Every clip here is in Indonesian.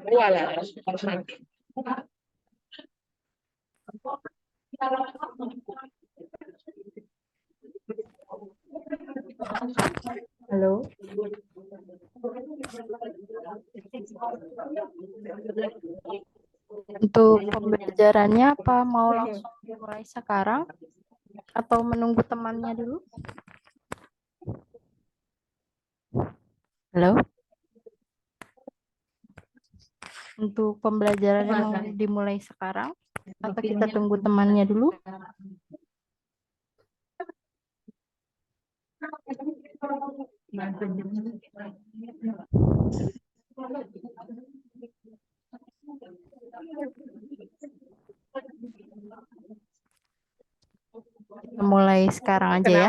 Walah. Halo. Untuk pembelajarannya apa mau langsung dimulai sekarang atau menunggu temannya dulu? Halo. Untuk pembelajarannya mau dimulai sekarang atau kita tunggu temannya dulu? Kita mulai sekarang aja ya.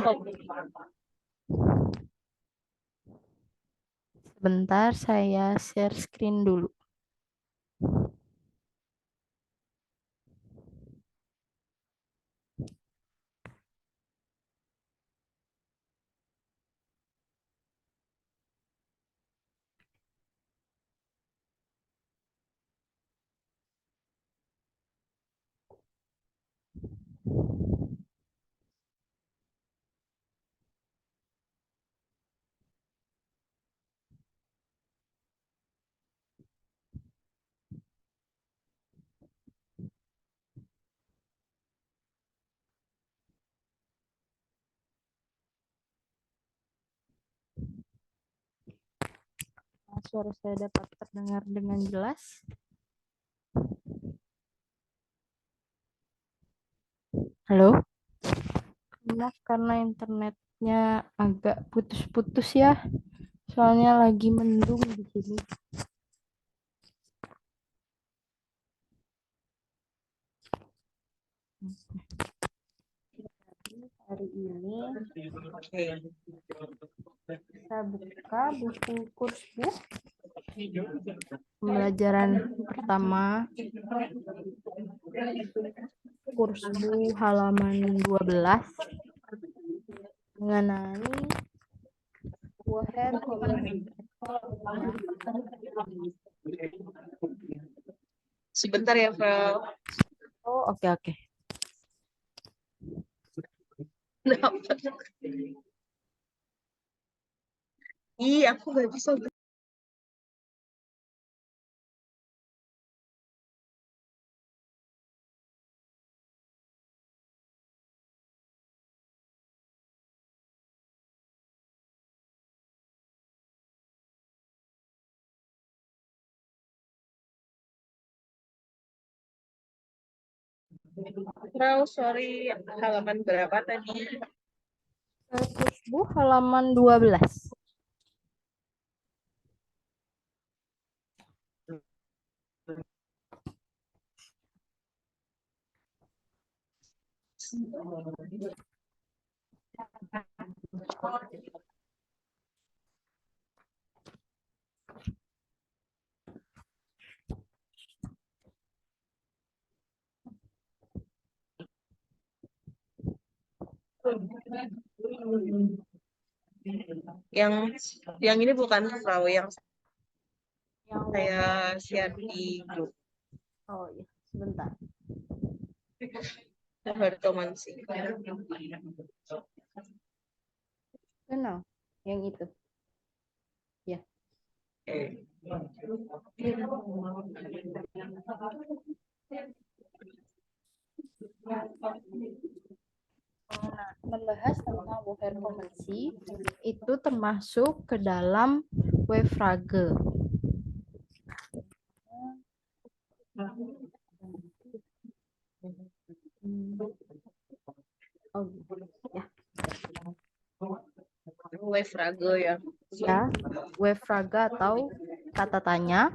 Sebentar saya share screen dulu. Suara saya dapat terdengar dengan jelas. Halo. Maaf karena internetnya agak putus-putus ya. Soalnya lagi mendung di sini. Hari ini saya buka buku Kursbuch pembelajaran pertama Kursbuch halaman 12 mengenai woher kommen. Sebentar ya, Frau. Oh, oke. Iya, aku nggak bisa. Frau, sorry, halaman berapa tadi? Kursbuch halaman 12. Yang ini bukan Frau, yang Yang saya share di grup. Oh iya, sebentar. Hartoman sih. Kenal yang itu. Ya. Membahas tentang woher kommensi itu termasuk ke dalam Wefrage. Oh, ya. Wefrage ya. Ya, Wefrage atau kata tanya.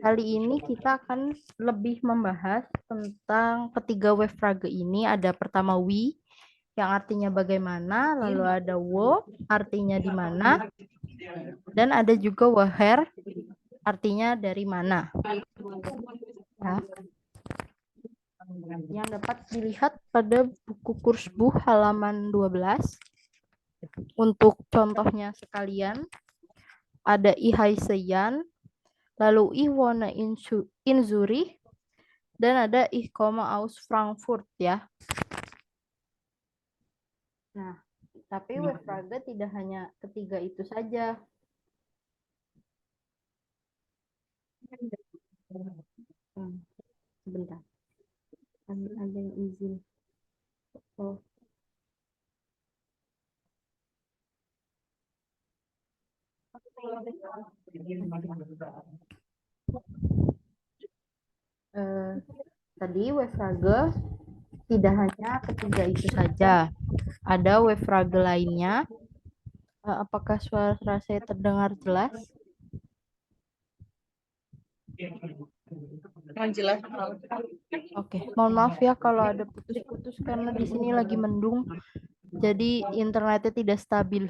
Kali ini kita akan lebih membahas tentang ketiga Wefrage ini. Ada pertama wie yang artinya bagaimana, lalu ada wo artinya di mana, dan ada juga woher artinya dari mana. Ya. Yang dapat dilihat pada buku Kursbuch halaman 12. Untuk contohnya sekalian, ada Ich heiße Jan, lalu Ich wohne in Zurich, dan ada Ich komme aus Frankfurt ya. Nah, tapi wave Frage tidak hanya ketiga itu saja. Sebentar. Ada yang izin. Oh. Tadi wave Frage tidak hanya ketiga itu saja. Ada wave Frage lainnya. Apakah suara saya terdengar jelas? Jelas. Oke, mohon maaf ya kalau ada putus-putus karena di sini lagi mendung, jadi internetnya tidak stabil.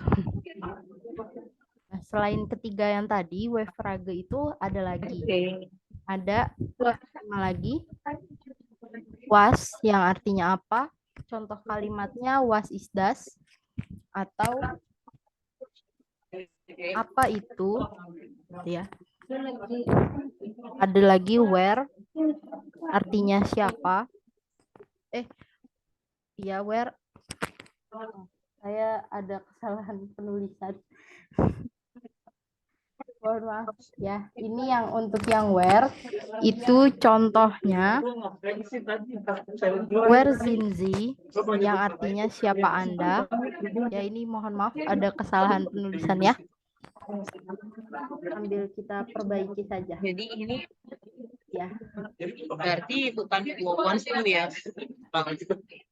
Nah, selain ketiga yang tadi, wave Frage itu ada lagi. Ada sama lagi. Was yang artinya apa? Contoh kalimatnya was is das, atau apa itu, ya. Ada lagi where, artinya siapa. Ya where. Saya ada kesalahan penulisan. Mohon maaf ya. Ini yang untuk yang where itu contohnya where sind Sie yang artinya siapa Anda. Ya ini mohon maaf ada kesalahan penulisan ya. Sambil kita perbaiki saja. Jadi ini Ya. berarti bukan wawon itu ya.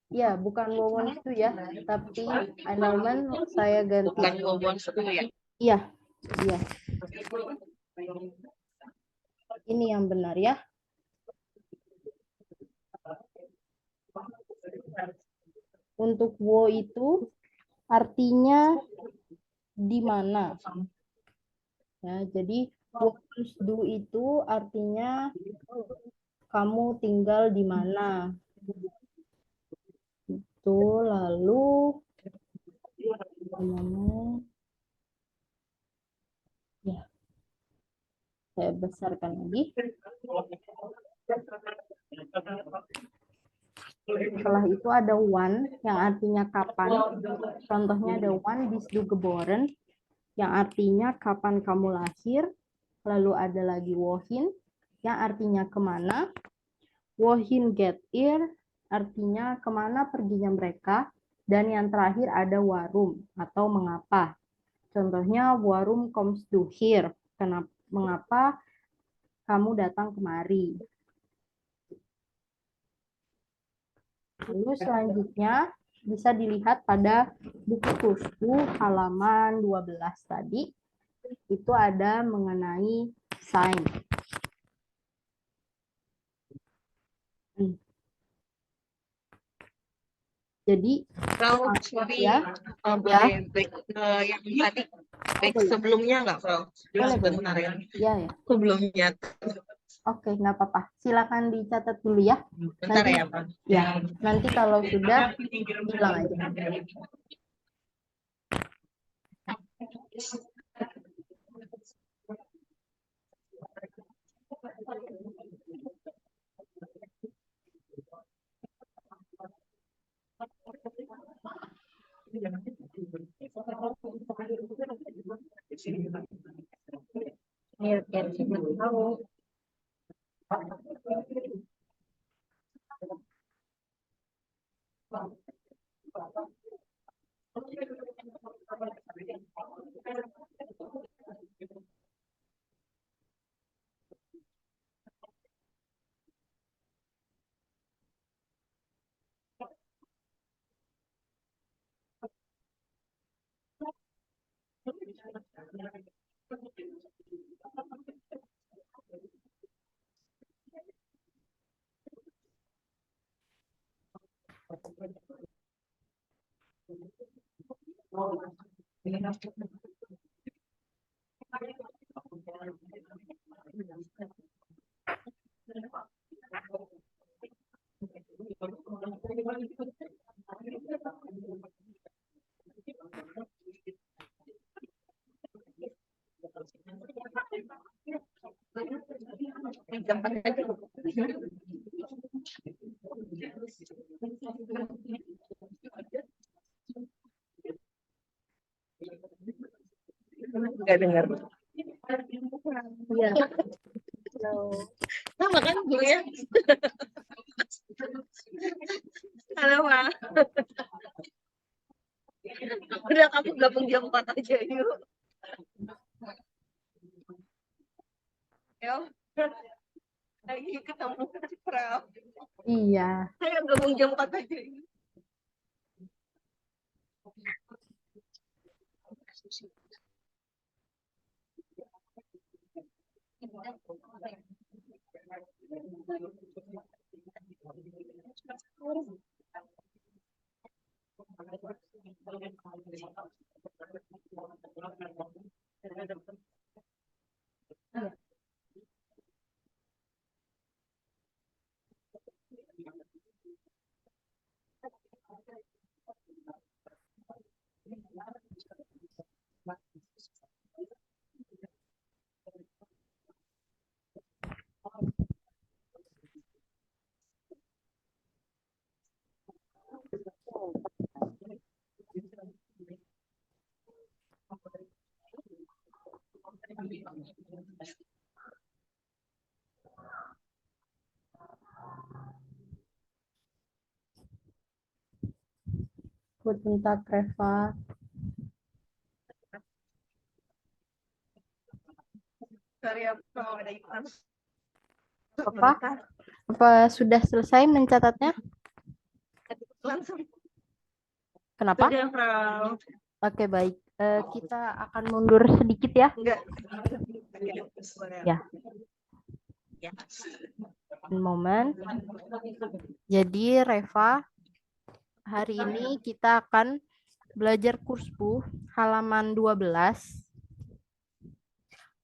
Ya, bukan wawon itu ya, tapi annulment saya ganti. Bukan wawon itu ya. Iya. Iya. Ini yang benar ya. Untuk wo itu artinya di mana. Ya, jadi wo plus du itu artinya kamu tinggal di mana. Itu lalu ya. Saya besarkan lagi. Setelah itu ada wann yang artinya kapan. Contohnya ada wann bist du geboren yang artinya kapan kamu lahir. Lalu ada lagi wohin yang artinya kemana. Wohin geht ihr artinya kemana perginya mereka. Dan yang terakhir ada warum atau mengapa. Contohnya warum kommst du hier? Mengapa kamu datang kemari? Lalu selanjutnya bisa dilihat pada buku kursu halaman 12 tadi. Itu ada mengenai sign. Jadi Frau, sorry, ya, boleh back yang tadi, back sebelumnya nggak, Frau? Boleh, Sebentar ya. Ya, ya. Sebelumnya. Oke, nggak apa-apa. Silakan dicatat dulu ya. Bentar Nanti, ya, Pak. ya, nanti kalau sudah bilang aja. Iya, biar kita tahu. jam 4 aja. Nggak dengar. Iya. Sama kan gurunya? Halo, Pak. Udah kamu gabung jam 4 aja yuk. Yuk. Lagi ketemu Prel. Iya. Ayo gabung jam 4 aja yuk. Guten Tag, Reva. Sorry, mau ada iklan. Apa sudah selesai mencatatnya? Langsung. Kenapa? Sudah, Prel. Oke, baik. Kita akan mundur sedikit ya. Enggak. Ya. Ya. Momen. Jadi, Reva, hari ini kita akan belajar kursbu halaman 12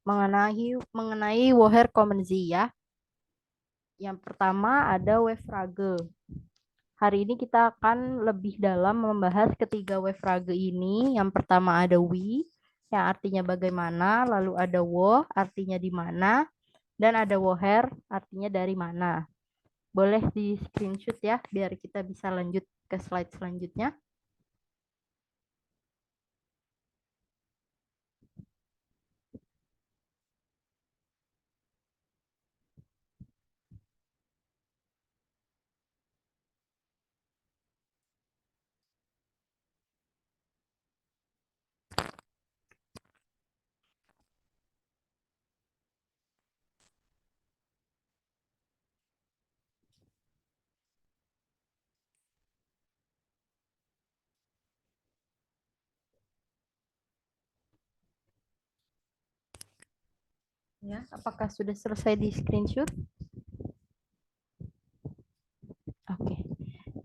mengenai woher kommen Sie ya. Yang pertama ada Weffrage. Hari ini kita akan lebih dalam membahas ketiga Weffrage ini. Yang pertama ada wie, yang artinya bagaimana, lalu ada wo, artinya di mana, dan ada woher, artinya dari mana. Boleh di screenshot ya, biar kita bisa lanjut ke slide selanjutnya. Ya, apakah sudah selesai di screenshot? Oke.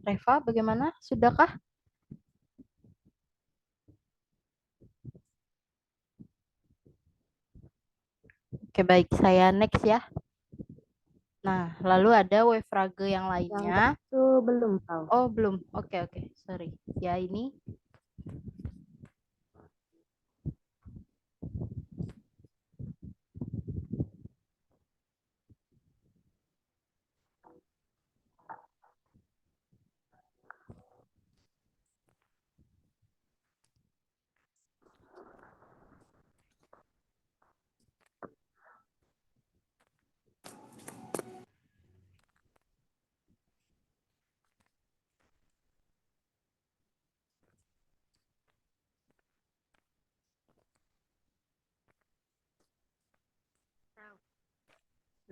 Reva, bagaimana? Sudahkah? Oke, baik. Saya next ya. Nah, lalu ada Weffrage yang lainnya. Itu belum tahu. Oh, belum. Oke, oke. Sorry. Ya, ini.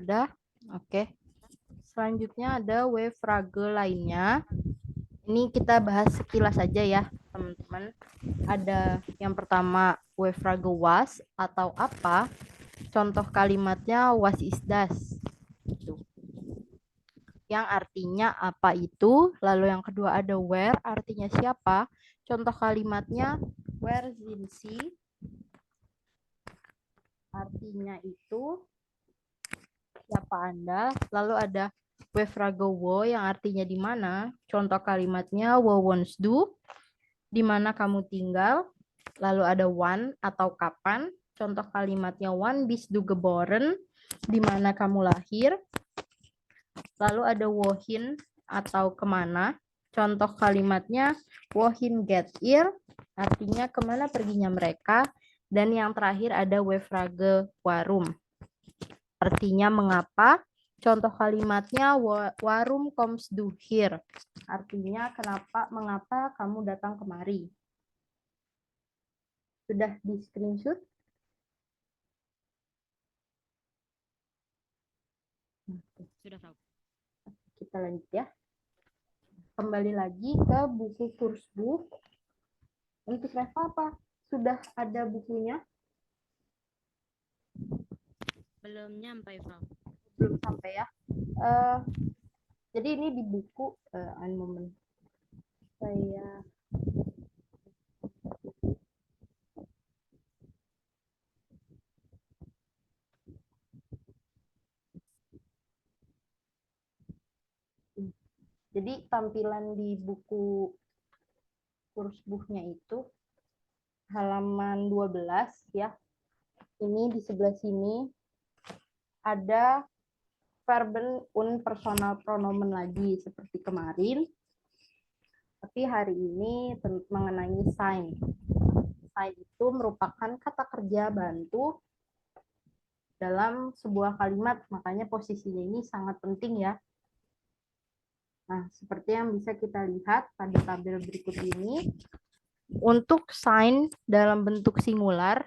Sudah? Oke. Selanjutnya ada Weffrage lainnya. Ini kita bahas sekilas saja ya, teman-teman. Ada yang pertama Weffrage was atau apa. Contoh kalimatnya was is das. Gitu. Yang artinya apa itu. Lalu yang kedua ada where, artinya siapa. Contoh kalimatnya where sind Sie. Artinya itu siapa Anda. Lalu ada Weffrage wo yang artinya di mana. Contoh kalimatnya wo wohnst du, di mana kamu tinggal. Lalu ada wann atau kapan. Contoh kalimatnya wann bist du geboren, di mana kamu lahir. Lalu ada wohin atau kemana. Contoh kalimatnya wohin geht ihr, artinya kemana perginya mereka. Dan yang terakhir ada we frage warum, artinya mengapa. Contoh kalimatnya warum kommst du hier, artinya mengapa kamu datang kemari. Sudah di screenshot? Sudah, Frau. Kita lanjut ya. Kembali lagi ke buku Kursbuch. Untuk Reva apa? Sudah ada bukunya? Belum nyampe, Frau. Belum sampai ya. Jadi ini di buku un moment. Saya jadi tampilan di buku Kursbuchnya itu halaman 12 ya. Ini di sebelah sini ada Verben und personal pronomen lagi seperti kemarin. Tapi hari ini mengenai sein. Sein itu merupakan kata kerja bantu dalam sebuah kalimat, makanya posisinya ini sangat penting ya. Nah, seperti yang bisa kita lihat pada tabel berikut ini, untuk sein dalam bentuk singular,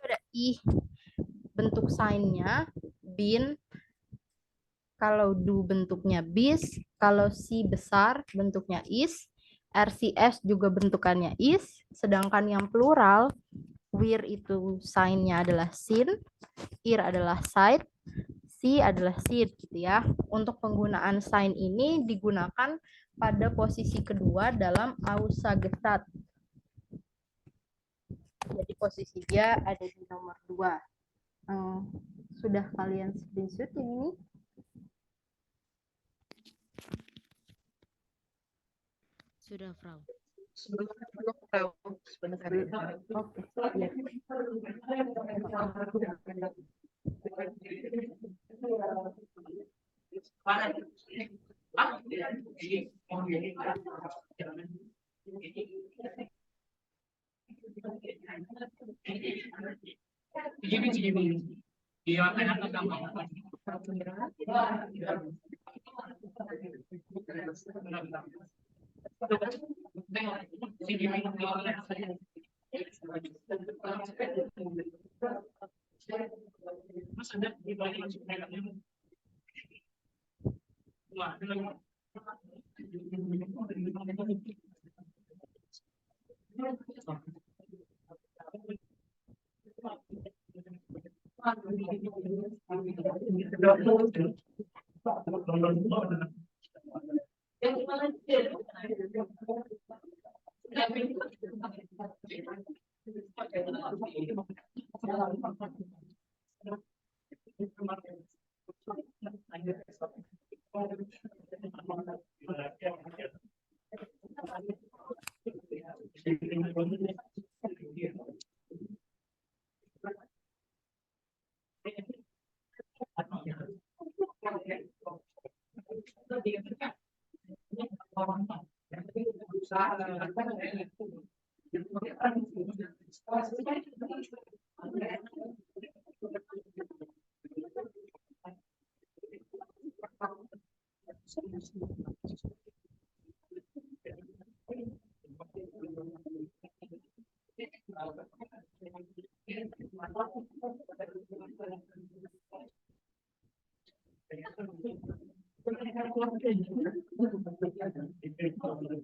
ada ih, bentuk sein-nya, bin, kalau du bentuknya bis, kalau si besar bentuknya is, RCS juga bentukannya is, sedangkan yang plural, wir itu sein-nya adalah sin, ir adalah seit, si adalah seed gitu ya. Untuk penggunaan sein ini digunakan pada posisi kedua dalam Aussagesatzung. Jadi posisinya ada di nomor 2. Sudah kalian screenshot yang ini? Sudah, Frau. Sebentar.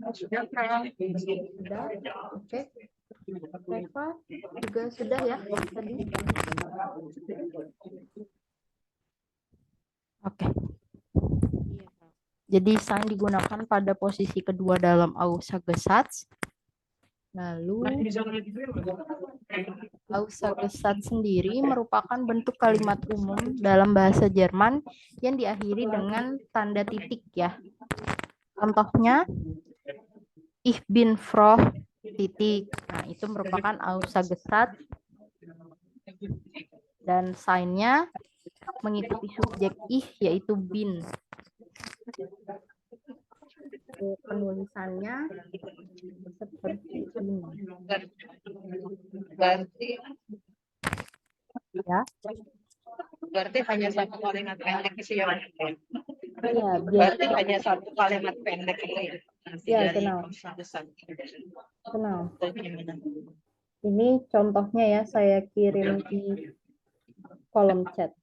Oke. Ya. Sudah, oke. Reva juga sudah ya tadi. Oke. Iya, Frau. Jadi sein digunakan pada posisi kedua dalam Aussagesatz. Lalu Aussagesatz sendiri merupakan bentuk kalimat umum dalam bahasa Jerman yang diakhiri dengan tanda titik ya. Contohnya Ich bin froh titik. Nah, itu merupakan Aussagesatz Dan sign-nya mengikuti subjek ih yaitu bin. Penulisannya seperti ini. Berarti Ya, berarti hanya satu kalimat pendek sih ya. iya, Berarti hanya satu kalimat pendek itu ya. Ya, Dari kenal. pesan-pesan. kenal. Atau gimana? Ini contohnya ya, saya kirim di kolom chat.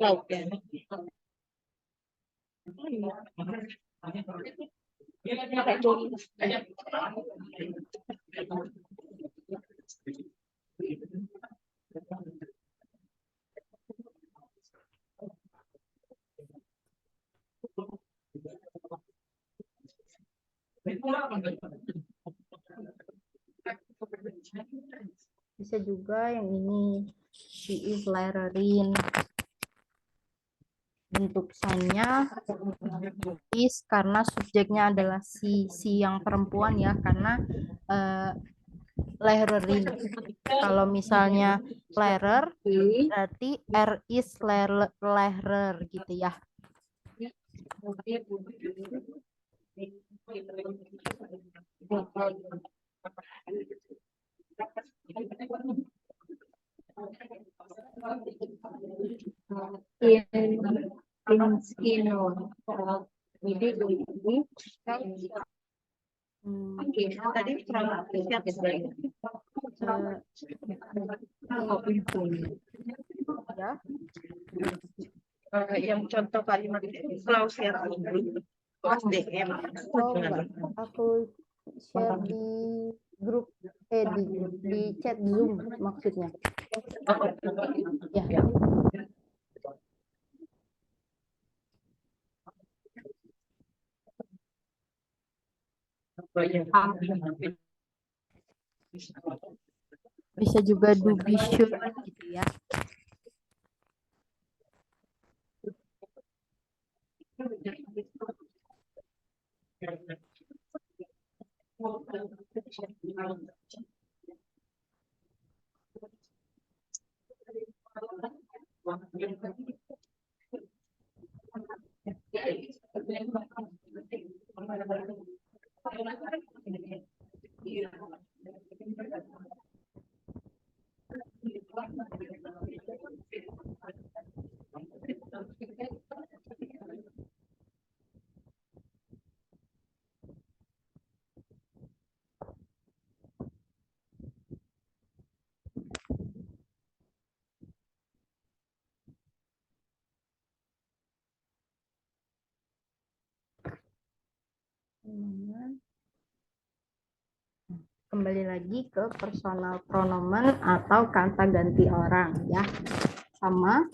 Lauk ya. Bisa juga yang ini, she is lettering. Bentuk sign-nya is karena subjeknya adalah si yang perempuan ya, karena lettering. Kalau misalnya letter berarti R is letter gitu ya. Oke, tadi from siapa sebenarnya? Ya, Yang contoh kalimat clause ya. Clause DM. oh enggak, aku share di grup di chat Zoom maksudnya. Ya. Bisa juga do be sure gitu ya. Kembali lagi ke personal pronomen atau kata ganti orang ya. Sama.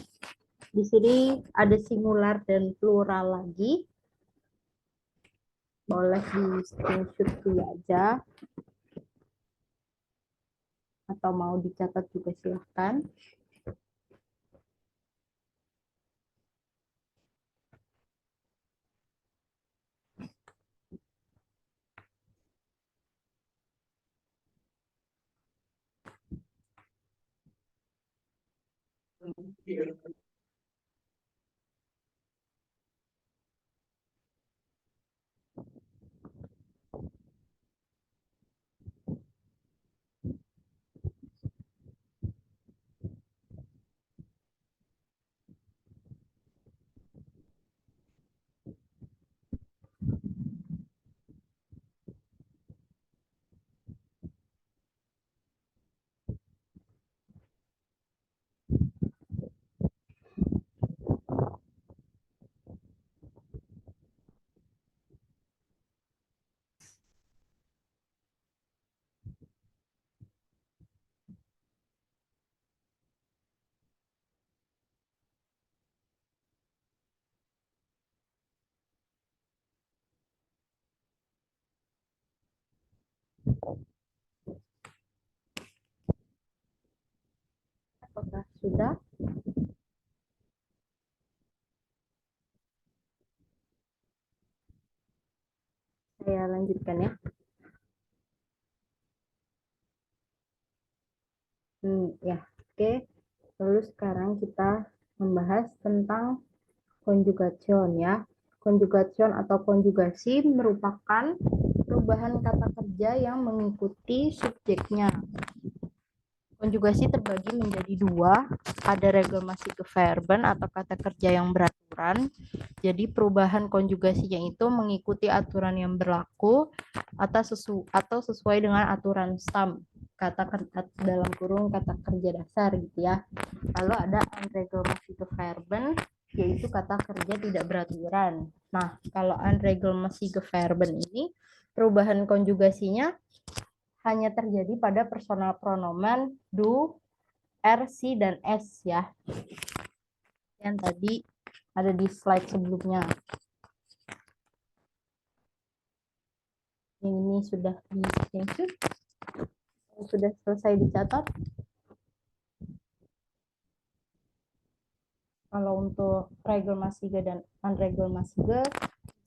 Di sini ada singular dan plural lagi. Boleh di screenshot dulu aja. Atau mau dicatat juga silahkan. Apakah sudah? Saya lanjutkan ya. Ya, oke. Lalu sekarang kita membahas tentang conjugation ya. Conjugation atau konjugasi merupakan perubahan kata kerja yang mengikuti subjeknya. Konjugasi terbagi menjadi dua, ada reglemasi ke verben atau kata kerja yang beraturan. Jadi perubahan konjugasinya itu mengikuti aturan yang berlaku atau sesuai dengan aturan STAM, kata dalam kurung kata kerja dasar gitu ya. Lalu ada unreglemasi ke verben, yaitu kata kerja tidak beraturan. Nah, kalau unreglemasi ke verben ini perubahan konjugasinya hanya terjadi pada personal pronomen do, er, si, dan s ya. Yang tadi ada di slide sebelumnya. Ini sudah di screenshot. Sudah selesai dicatat. Kalau untuk regel masiga dan unregel masiga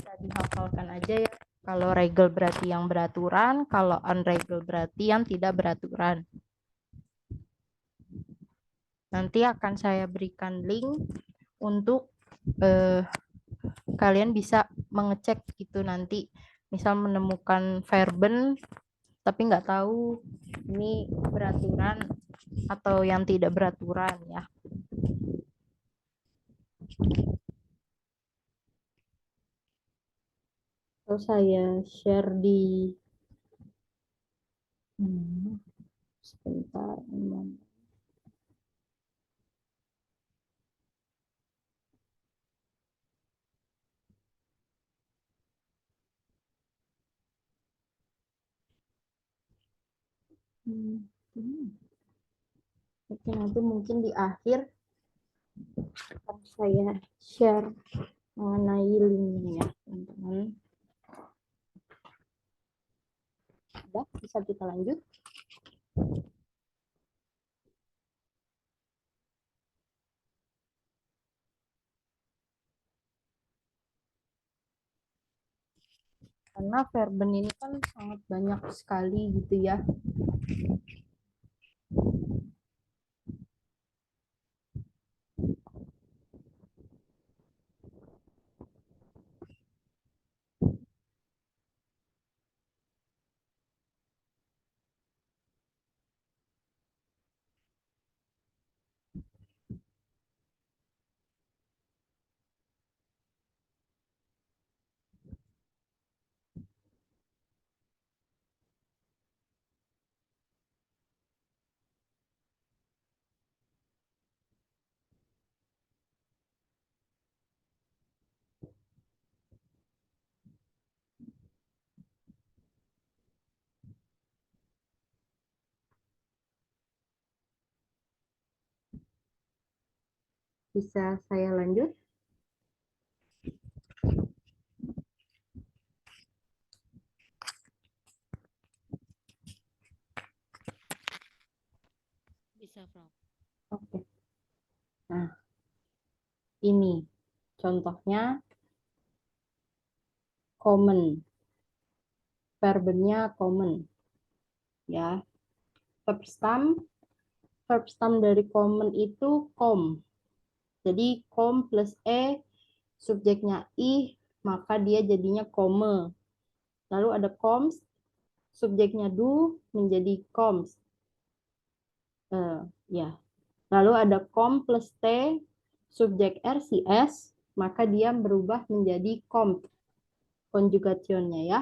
bisa dihafalkan aja ya. Kalau regel berarti yang beraturan, kalau unregel berarti yang tidak beraturan. Nanti akan saya berikan link untuk kalian bisa mengecek gitu nanti. Misal menemukan verben tapi nggak tahu ini beraturan atau yang tidak beraturan ya. So, saya share di sebentar. Oke, nanti mungkin di akhir akan saya share mengenai linknya ya teman-teman. Udah, bisa kita lanjut. Karena verben ini kan sangat banyak sekali gitu ya. Bisa saya lanjut? Bisa, Frau. Oke. Nah, ini contohnya common. Verbennya common. Ya. Verb stem dari common itu com. Jadi com plus e, subjeknya i, maka dia jadinya come. Lalu ada coms, subjeknya do menjadi coms. Ya. Lalu ada com plus t, subjek rcs, maka dia berubah menjadi com. Konjugationnya ya.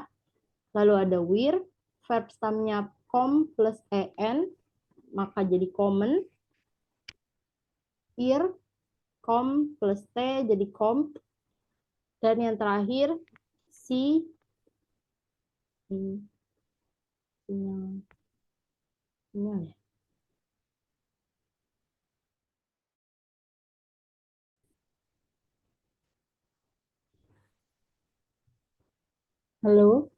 Lalu ada where, verb stemnya com plus en, maka jadi common. Here, com plus t jadi com. Dan yang terakhir, si, sinyal ya. Halo?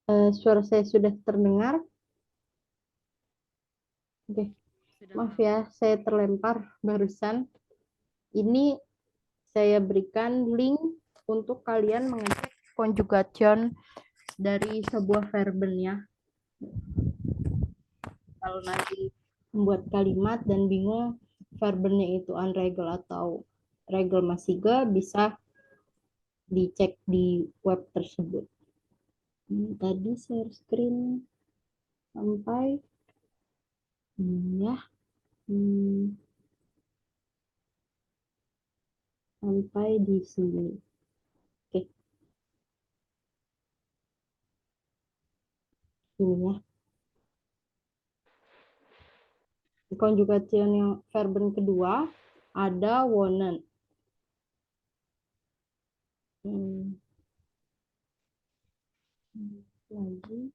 Suara saya sudah terdengar? Oke, Sudah, maaf Frau. ya, saya terlempar barusan. Ini saya berikan link untuk kalian mengecek conjugation dari sebuah verben ya. Kalau nanti membuat kalimat dan bingung verbennya itu unregel atau regel masiga, bisa dicek di web tersebut. Tadi share screen sampai ya sampai di sini. Oke, ini ya. Conjugation yang verben kedua ada wonen. Lagi.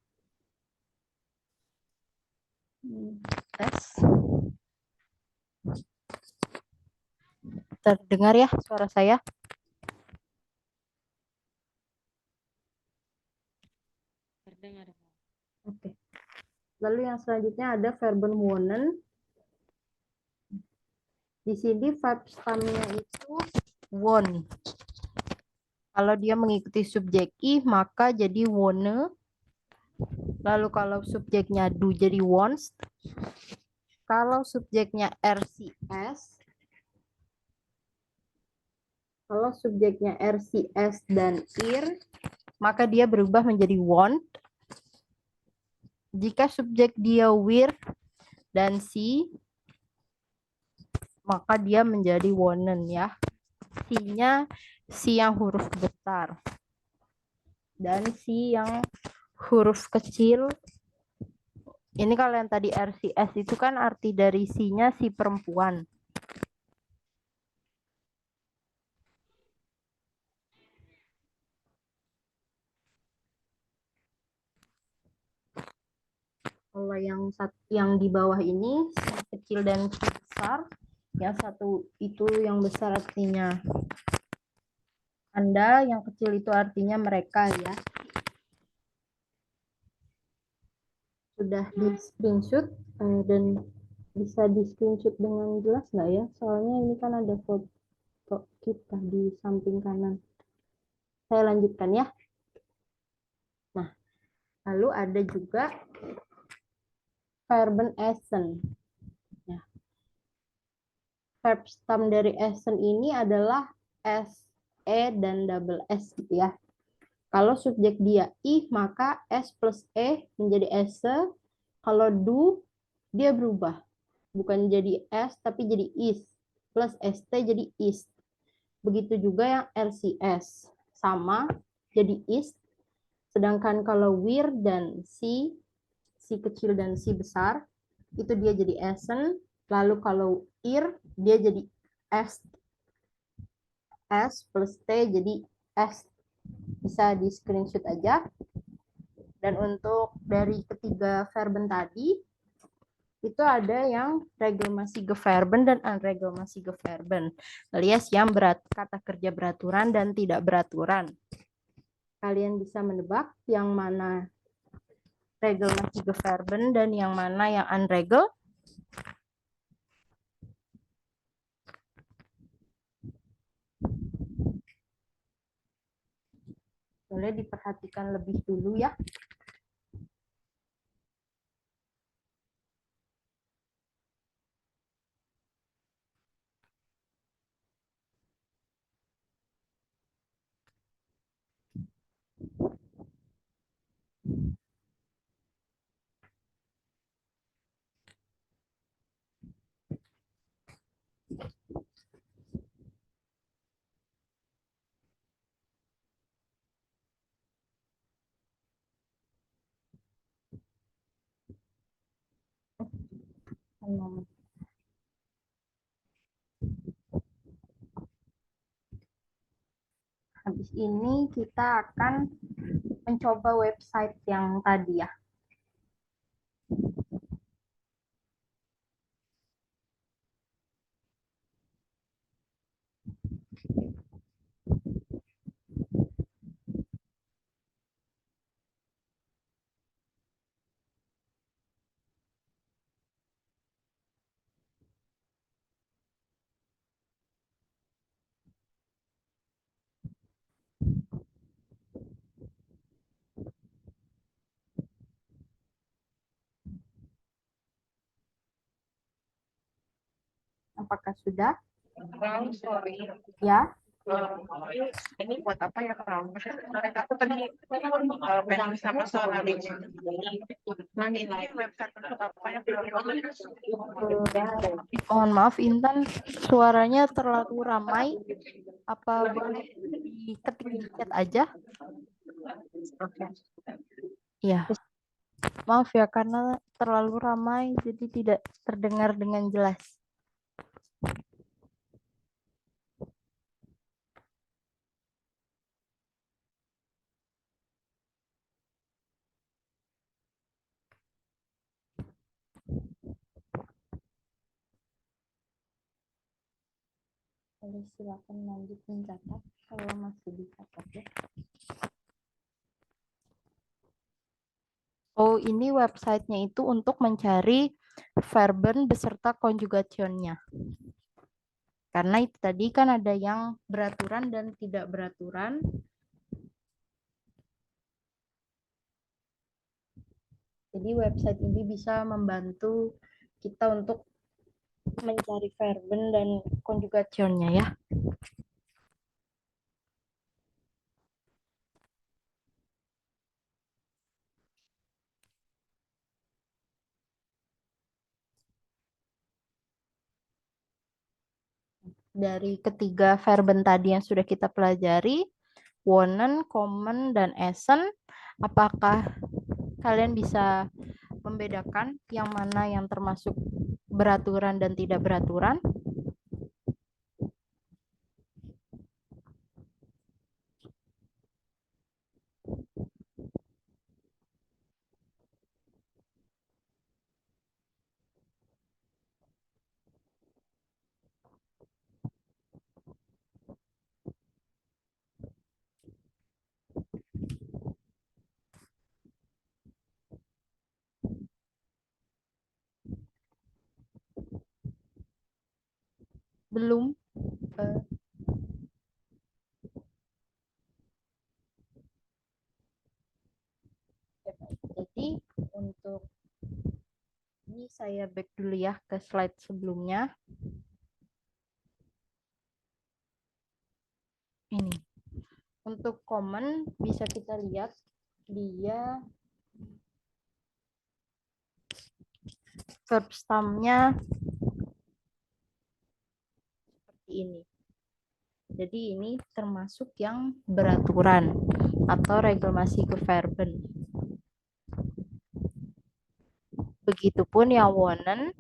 Tes. Terdengar ya suara saya? Terdengar, Frau. Oke. Lalu yang selanjutnya ada verben wonen. Di sini verb stamnya itu won. Kalau dia mengikuti subjek ih maka jadi wone. Lalu kalau subjeknya do jadi wants. Kalau subjeknya RCS, kalau subjeknya RCS dan ir, maka dia berubah menjadi want. Jika subjek dia wir dan si, maka dia menjadi wonen ya. Si-nya si yang huruf besar. Dan si yang huruf kecil. Ini kalau yang tadi RCS itu kan arti dari si-nya si perempuan. Kalau yang di bawah ini si kecil dan si besar, yang satu itu yang besar artinya Anda, yang kecil itu artinya mereka ya. Sudah di screenshot dan bisa di screenshot dengan jelas nggak ya? Soalnya ini kan ada foto kita di samping kanan. Saya lanjutkan ya. Nah, lalu ada juga verben essen. Ya. Verb stem dari essen ini adalah s, e, dan double s gitu ya. Kalau subjek dia ih, maka s plus e menjadi esse. Kalau do, dia berubah. Bukan jadi s, tapi jadi is. Plus st jadi is. Begitu juga yang RCS. Sama, jadi is. Sedangkan kalau wir dan si kecil dan si besar, itu dia jadi essen. Lalu kalau ir, dia jadi est. S plus T jadi est. Bisa di screenshot aja. Dan untuk dari ketiga verben tadi, itu ada yang regelmasige verben dan unregelmasige verben, alias yang kata kerja beraturan dan tidak beraturan. Kalian bisa menebak yang mana regelmasige verben dan yang mana yang unregel. Boleh diperhatikan lebih dulu ya. Habis ini kita akan mencoba website yang tadi ya. Apakah sudah? Crown, sorry. Ya. Ini buat apa ya crown? Mereka tuh tadi pengen sama soal adiknya. Nah, ini website untuk apa ya? Mohon maaf, Intan, suaranya terlalu ramai. Apa boleh diketik di chat aja? Oke. Ya, maaf ya karena terlalu ramai, jadi tidak terdengar dengan jelas. Boleh silakan lanjut mencatat kalau masih dicatat ya. Oh, ini websitenya itu untuk mencari verben beserta conjugationnya. Karena itu tadi kan ada yang beraturan dan tidak beraturan. Jadi website ini bisa membantu kita untuk mencari verben dan conjugationnya ya. Dari ketiga verben tadi yang sudah kita pelajari, wonen, kommen, dan essen, apakah kalian bisa membedakan yang mana yang termasuk beraturan dan tidak beraturan? Belum. Jadi untuk ini saya back dulu ya ke slide sebelumnya. Ini. Untuk common bisa kita lihat dia verb stem-nya seperti ini. Jadi ini termasuk yang beraturan atau reklamasi ke verben. Begitupun yang wonen.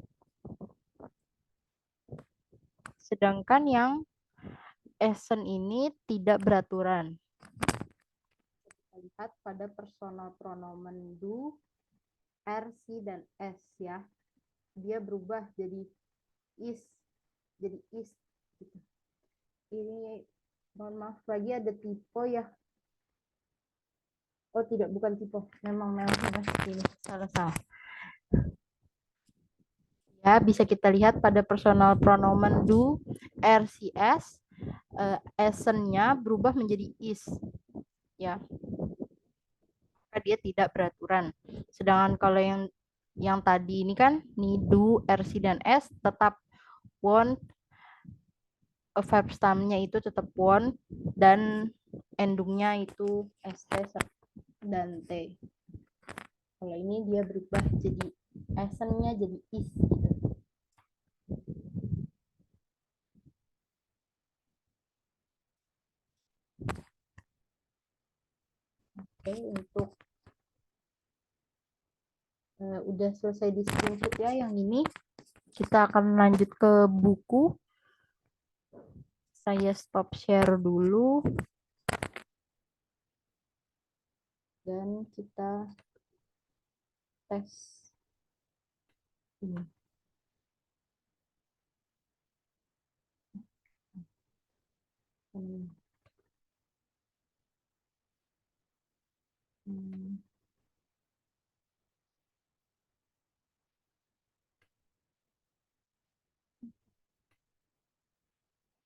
Sedangkan yang essen ini tidak beraturan. Kita lihat pada personal pronomen do, er, si, dan es ya. Dia berubah jadi is. Jadi is. Gitu. Ini mohon maaf lagi ada typo ya. Oh tidak, bukan typo. Memang ini salah. Ya, bisa kita lihat pada personal pronomen do, er, si, es, essen-nya berubah menjadi is. Ya. Dia tidak beraturan. Sedangkan kalau yang tadi ini kan do, er, si, dan es tetap won't, verb stem-nya itu tetap won't dan endungnya itu st dan t. Kalau ini dia berubah jadi essen-nya jadi is gitu. Oke, untuk udah selesai di screenshot ya yang ini. Kita akan lanjut ke buku. Saya stop share dulu. Dan kita tes ini.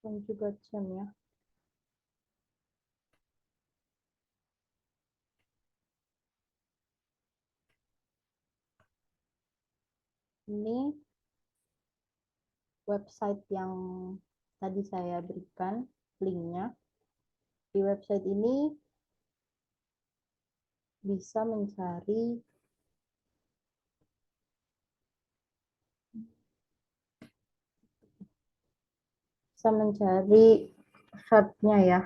Conjugation ya. Ini website yang tadi saya berikan linknya. Di website ini bisa mencari verbnya ya.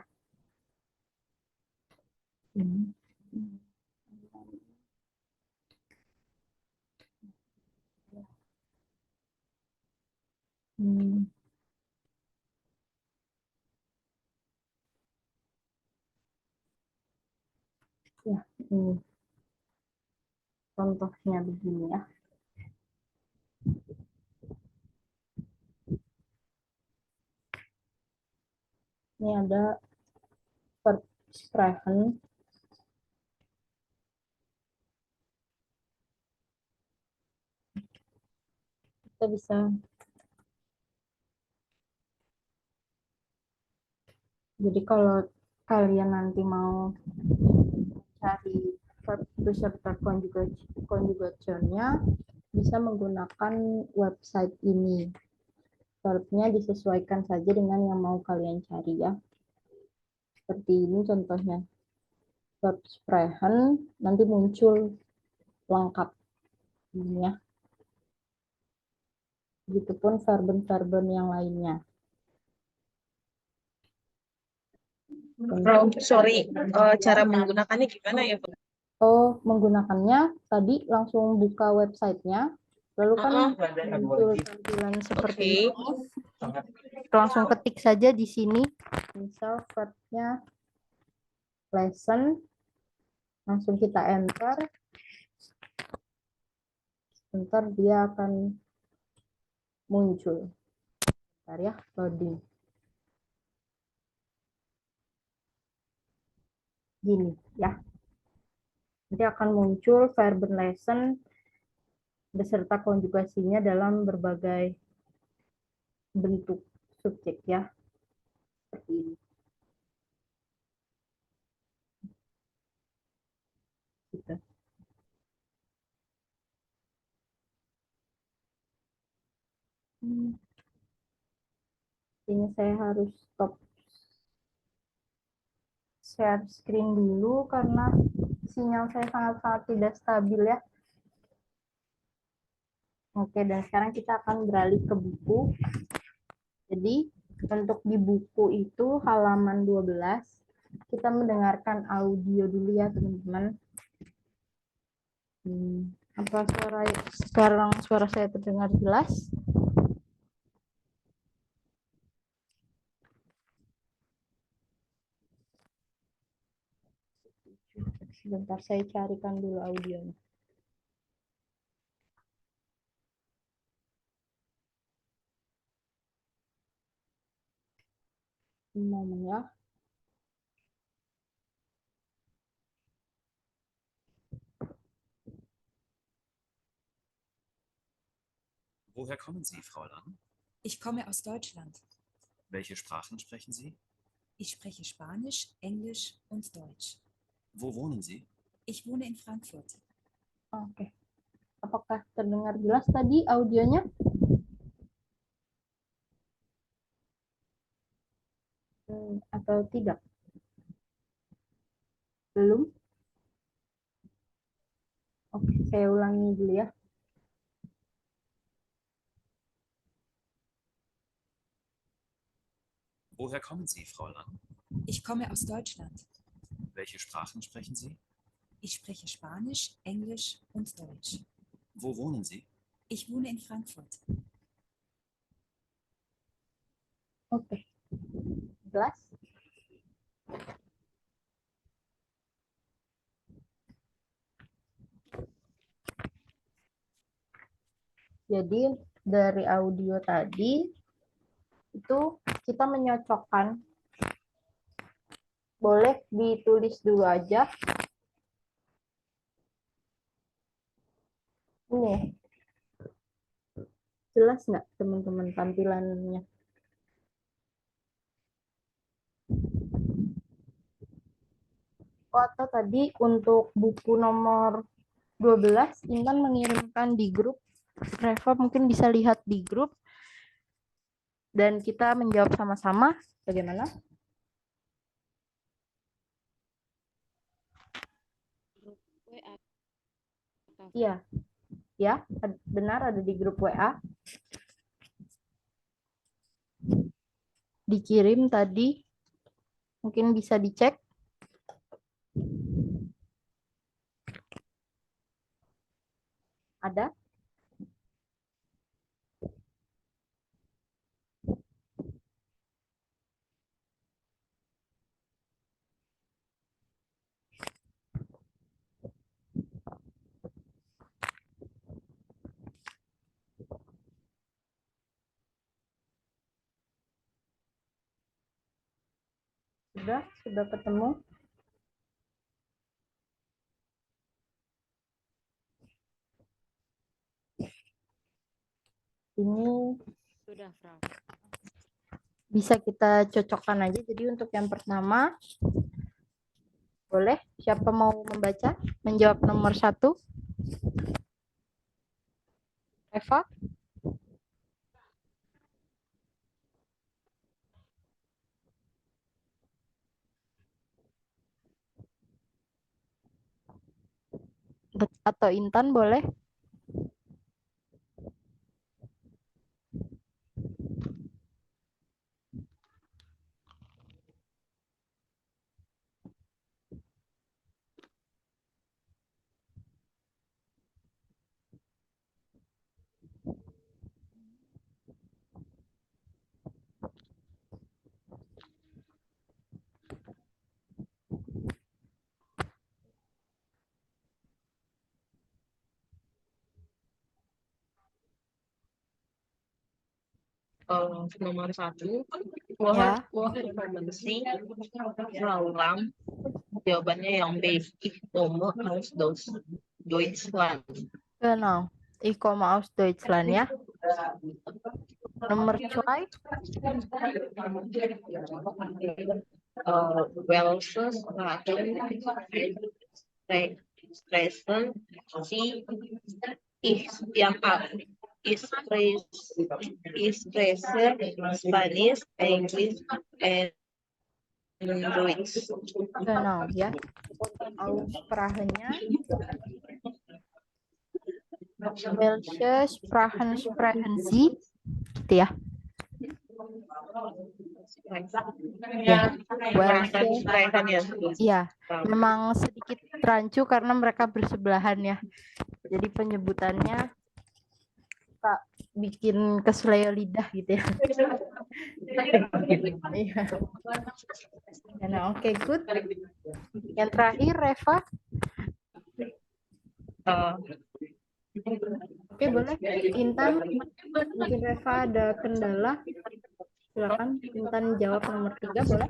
Ya, ini contohnya begini ya. Ini ada verb sprechen. Kita bisa jadi kalau kalian nanti mau cari verb beserta conjugationnya bisa menggunakan website ini. Verbnya disesuaikan saja dengan yang mau kalian cari ya. Seperti ini contohnya. Verb sprechen nanti muncul lengkap ini ya. Begitupun verben-verben yang lainnya. Sorry, cara menggunakannya gimana ya, Bu? Oh, menggunakannya tadi langsung buka websitenya, lalu kan muncul tampilan seperti ini. Langsung ketik saja di sini, misal verbnya lesson, langsung kita enter, sebentar dia akan muncul. Bentar ya, loading. Gini ya. Nanti akan muncul verben lesson beserta konjugasinya dalam berbagai bentuk subjek ya. Seperti ini. Gitu. Ini saya harus stop share screen dulu karena sinyal saya sangat-sangat tidak stabil ya. Oke, dan sekarang kita akan beralih ke buku. Jadi, untuk di buku itu halaman 12, kita mendengarkan audio dulu ya, teman-teman. Apa sekarang suara saya terdengar jelas? Sebentar, saya carikan dulu audionya. Momen ya. Woher kommen Sie, Frau Lang? Ich komme aus Deutschland. Welche Sprachen sprechen Sie? Ich spreche Spanisch, Englisch und Deutsch. Wo wohnen Sie? Ich wohne in Frankfurt. Oke. Apakah terdengar jelas tadi audionya? Atau tidak? Belum? Oke, saya ulangi dulu ya. Woher kommen Sie, Frau Lang? Ich komme aus Deutschland. Welche Sprachen sprechen Sie? Ich spreche Spanisch, Englisch und Deutsch. Wo wohnen Sie? Ich wohne in Frankfurt. Oke. Jelas? Jadi dari audio tadi itu kita menyocokkan, boleh ditulis dulu aja. Ini jelas nggak teman-teman tampilannya? Oh, atau tadi untuk buku nomor 12 Intan mengirimkan di grup. Reva mungkin bisa lihat di grup. Dan kita menjawab sama-sama. Bagaimana? Grup WA atau Iya. Ya, benar ada di grup WA. Dikirim tadi. Mungkin bisa dicek. Ada? Sudah ketemu. Ini sudah, Frau. bisa kita cocokkan aja. Jadi untuk yang pertama, boleh siapa mau membaca? Menjawab nomor 1. Eva? Atau Intan boleh? Nomor 1, Ya. informasi berulang. Jawabannya yang B. Ich komme aus Deutschland. Genau. Ich komme aus Deutschland ya. Nomor 2. Welche Sprachen sprechen Sie? Yang A. Ich spreche Spanish, English, and Deutsch. Genau ya. Aussprachenya. Welche Sprachen sprechen Sie? Gitu ya. Ya. Welche. Iya. Memang sedikit rancu karena mereka bersebelahan ya. Jadi penyebutannya suka bikin keseleo lidah gitu ya. Iya. Nah, oke, good. Yang terakhir, Reva. Oke, boleh. Intan, mungkin Reva ada kendala. Silakan Intan jawab nomor 3, boleh?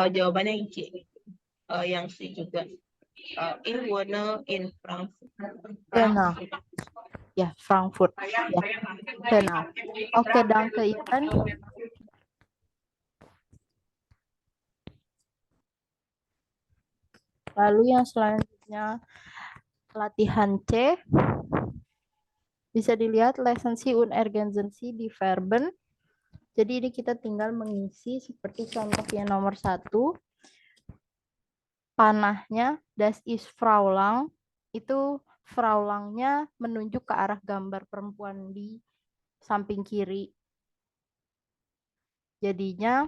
Jawabannya C. Yang C juga. Ich wohne in Frankfurt. Genau. Ya, Frankfurt. Ya. Genau. Oke, danke Intan. Lalu yang selanjutnya latihan C. Bisa dilihat lesson C und ergänzen Sie die Verben. Jadi ini kita tinggal mengisi seperti contoh yang nomor 1. Panahnya, das ist Fraulang. Itu Fraulangnya menunjuk ke arah gambar perempuan di samping kiri. Jadinya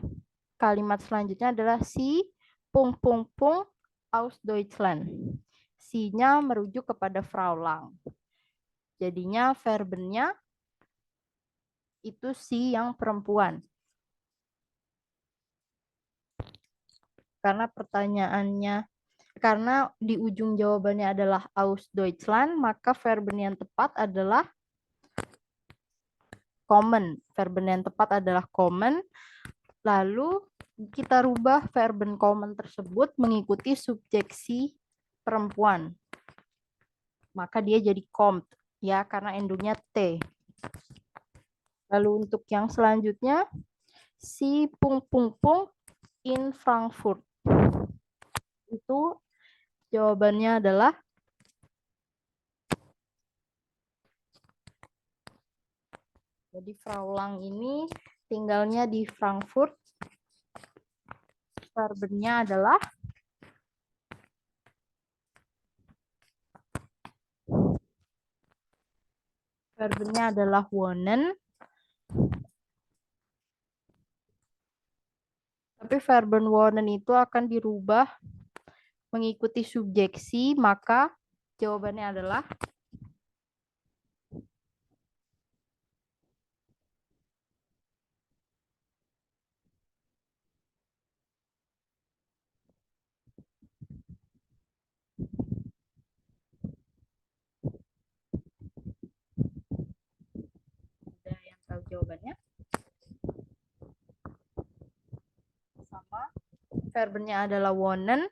kalimat selanjutnya adalah si pung aus Deutschland. Si-nya merujuk kepada Fraulang. Jadinya verbennya itu si yang perempuan. Karena pertanyaannya, karena di ujung jawabannya adalah aus Deutschland, maka verben yang tepat adalah kommen. Verben yang tepat adalah kommen. Lalu kita rubah verben kommen tersebut mengikuti subjeksi perempuan. Maka dia jadi kommt, ya, karena endungnya T. Lalu untuk yang selanjutnya, si pung in Frankfurt. Itu jawabannya adalah Jadi Frau Lang ini tinggalnya di Frankfurt. Verbennya adalah wohnen. Tapi verben wohnen itu akan dirubah mengikuti subjeksi, maka jawabannya adalah ada yang tahu jawabannya? Sama. Verbennya adalah wohnen,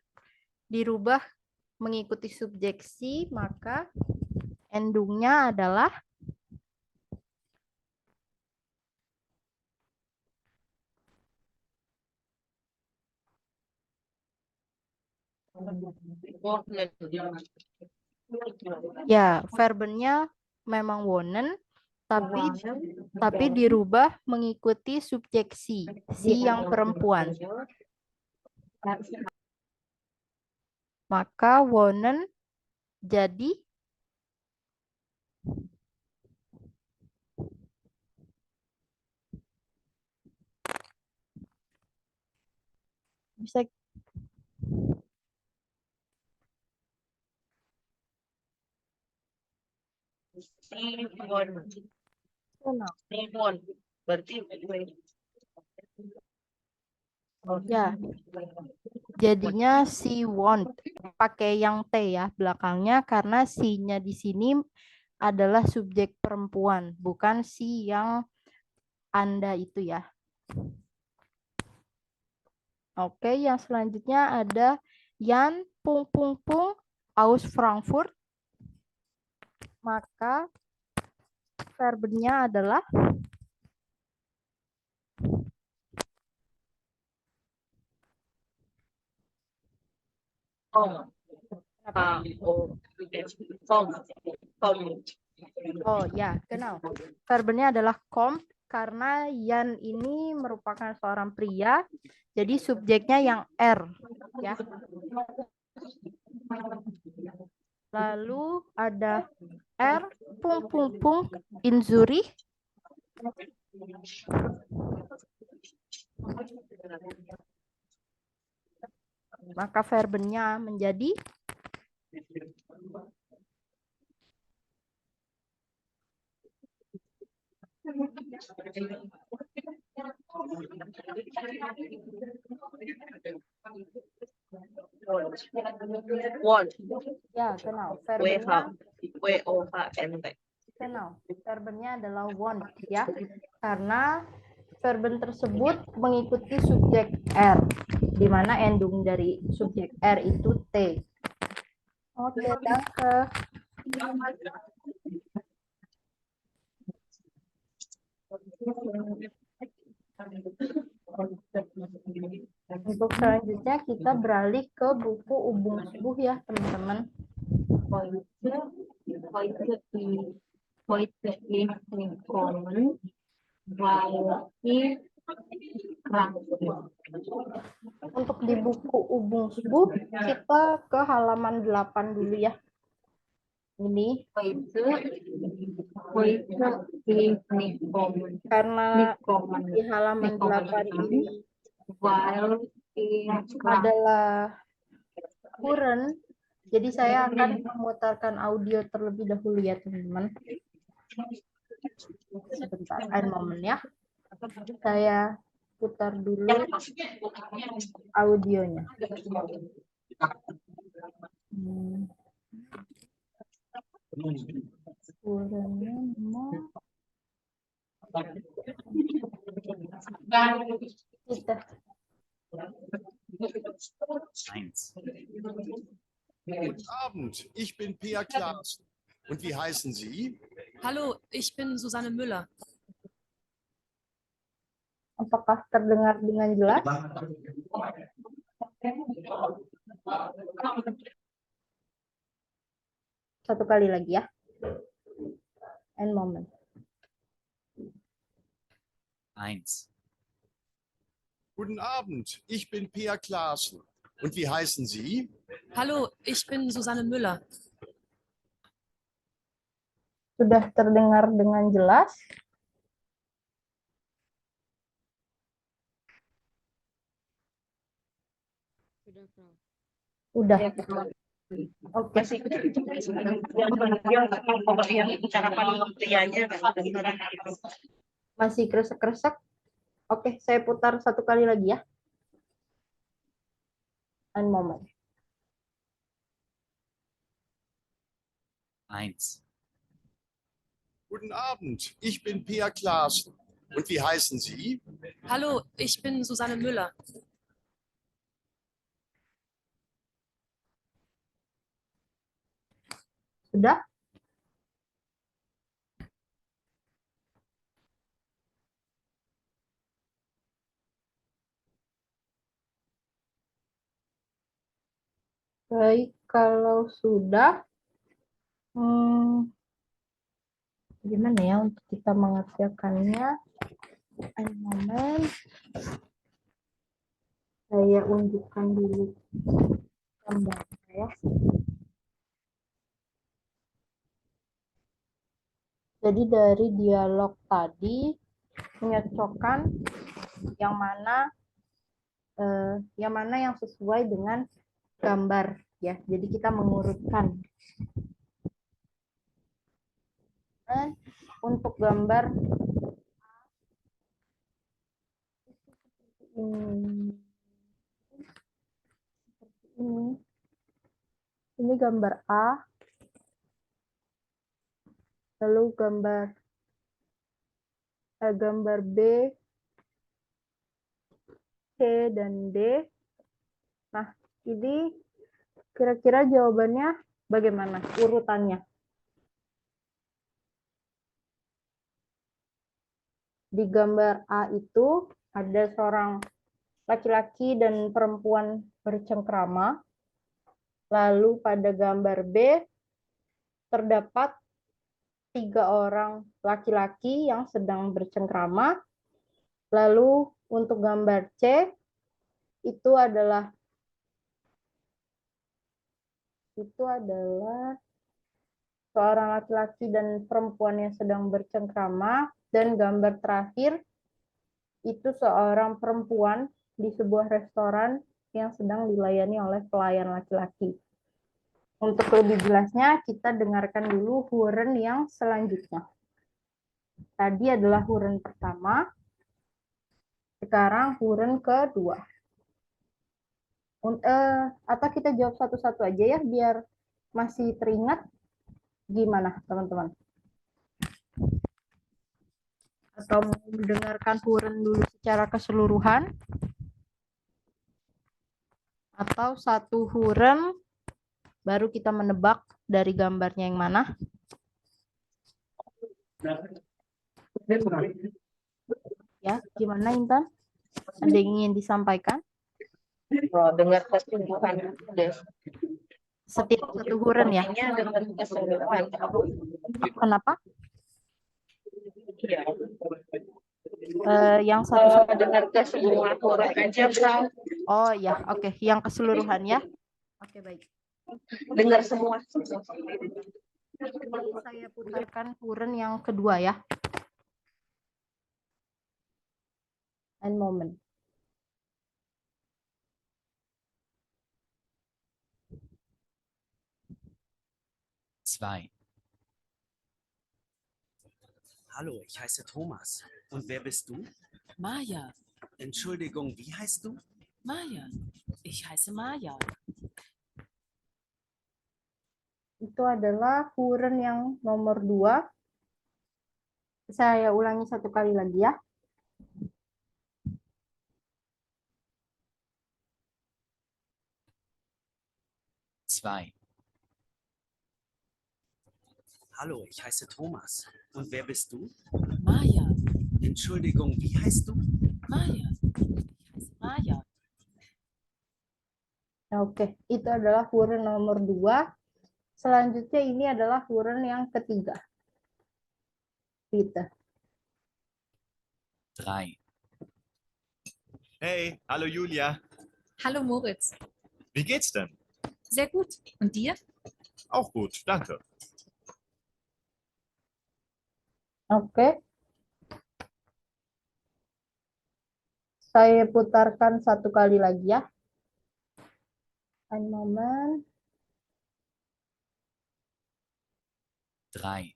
dirubah mengikuti subjeksi, maka endungnya adalah ya, verbennya memang wohnen, tapi dirubah mengikuti subjeksi si yang perempuan. Maka wohnen jadi bisa Berarti ya, jadinya si want pakai yang T ya belakangnya karena si-nya di sini adalah subjek perempuan, bukan si yang Anda itu ya. Oke, yang selanjutnya ada Jan ... aus Frankfurt. Maka verbennya adalah oh ya, genau. Verbennya adalah kommt karena Jan ini merupakan seorang pria, jadi subjeknya yang R ya. Lalu ada R ... in Zurich. Maka verbennya menjadi ya, genau. Verbennya adalah want ya. Karena verben tersebut mengikuti subjek R, di mana endung dari subjek R itu T. Oke, danke. Untuk selanjutnya kita beralih ke buku Übungsbuch ya teman-teman. Untuk di buku Übungsbuch kita ke halaman 8 dulu ya. Ini karena di halaman 8 ini adalah kurang, jadi saya akan memutarkan audio terlebih dahulu ya teman-teman. Sebentar, ein momen ya. Saya putar dulu audionya. Kurangnya mau kita. Eins. Guten Abend, ich bin Pia Klaas. Und wie heißen Sie? Hallo, ich bin Susanne Müller. Apakah terdengar dengan jelas? Satu kali lagi ya. And moment. 1. Guten Abend, ich bin Peer Klaassen. Und wie heißen Sie? Hallo, ich bin Susanne Müller. Sudah terdengar dengan jelas? Sudah, Frau. Udah. Ya, Oke. masih yang cara pengertiannya Masih kresek-kresek? Oke, saya putar satu kali lagi ya. One moment. 1. Guten Abend, ich bin Peer Klaassen. Und wie heißen Sie? Hallo, ich bin Susanne Müller. Sudah? Baik, kalau sudah, gimana ya untuk kita mengerjakannya? One moment. Saya unjukkan dulu gambarnya ya. Jadi dari dialog tadi menyocokkan yang mana yang sesuai dengan gambar ya. Jadi kita mengurutkan. Dan untuk gambar ini, ini gambar A, lalu gambar B, C, dan D. Nah, ini kira-kira jawabannya bagaimana urutannya? Di gambar A itu ada seorang laki-laki dan perempuan bercengkrama. Lalu pada gambar B terdapat 3 orang laki-laki yang sedang bercengkrama. Lalu untuk gambar C itu adalah seorang laki-laki dan perempuan yang sedang bercengkrama, dan gambar terakhir itu seorang perempuan di sebuah restoran yang sedang dilayani oleh pelayan laki-laki. Untuk lebih jelasnya kita dengarkan dulu huren yang selanjutnya. Tadi adalah huren pertama, sekarang huren kedua. Atau kita jawab satu-satu aja ya biar masih teringat. Gimana teman-teman? Atau mau mendengarkan huren dulu secara keseluruhan? Atau satu huren baru kita menebak dari gambarnya yang mana? Ya, gimana Intan? Ada yang ingin disampaikan? dengar keseluruhan Setiap satu huren ya? dengar keseluruhan. Kenapa? Iya. Yang satu-satu. Dengar keseluruhan huruf aja, Bro. Oh ya, oke. Yang keseluruhan ya. Oke, baik. Dengar semua. Saya putarkan huren yang kedua ya. One moment. Zwei. Hallo, ich heiße Thomas. Und wer bist du? Maja. Entschuldigung, wie heißt du? Maja. Ich heiße Maja. Itu adalah huren yang nomor 2. Saya ulangi satu kali lagi ya. Zwei. Hallo, ich heiße Thomas. Und wer bist du? Maja. Entschuldigung, wie heißt du? Maja. Ich heiße Maja. Oke, itu adalah huren nomor 2. Selanjutnya ini adalah huren yang ketiga. Gitu. 3. Hey, hallo Julia. Hallo Moritz. Wie geht's denn? Sehr gut. Und dir? Auch gut, danke. Oke. Saya putarkan satu kali lagi ya. Ein Moment. 3.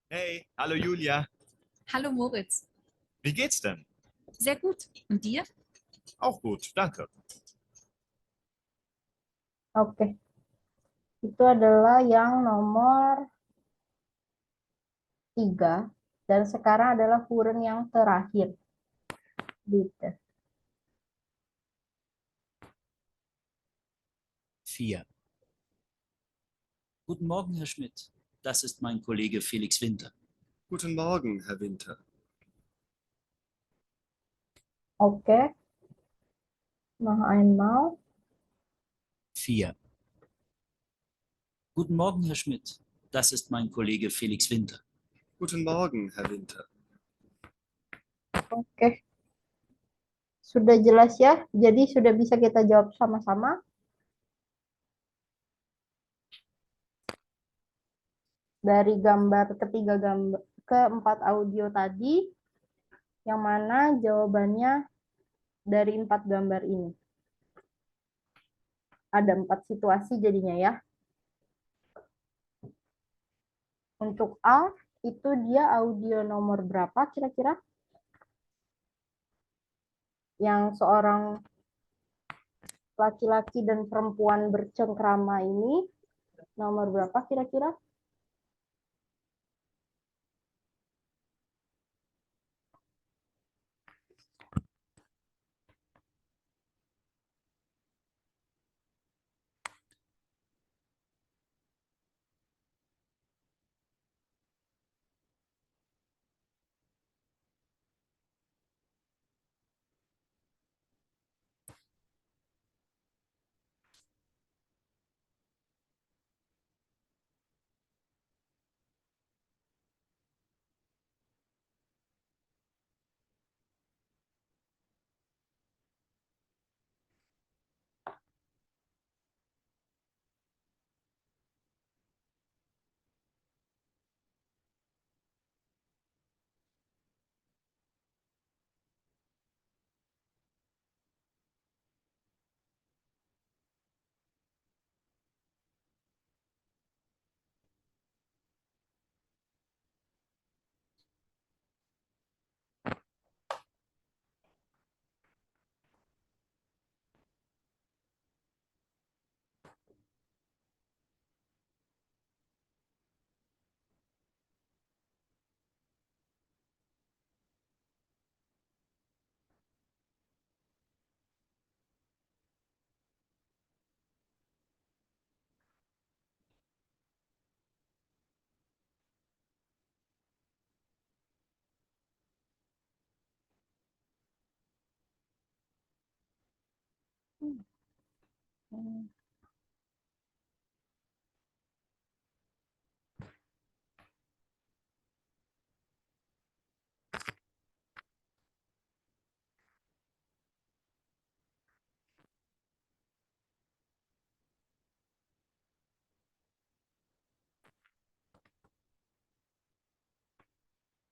Hey, hallo Julia. Hallo Moritz. Wie geht's denn? Sehr gut. Und dir? Auch gut, danke. Oke. Itu adalah yang nomor 3. Dan sekarang adalah Huren yang terakhir. Gitu. 4. Guten Morgen, Herr Schmidt. Das ist mein Kollege Felix Winter. Guten Morgen, Herr Winter. Oke. Noch einmal. 4. Guten Morgen, Herr Schmidt. Das ist mein Kollege Felix Winter. Guten Morgen, Herr Winter. Oke. Sudah jelas ya? Jadi sudah bisa kita jawab sama-sama. Dari keempat audio tadi, yang mana jawabannya dari 4 gambar ini. Ada 4 situasi jadinya ya. Untuk A, itu dia audio nomor berapa kira-kira? Yang seorang laki-laki dan perempuan bercengkrama ini, nomor berapa kira-kira?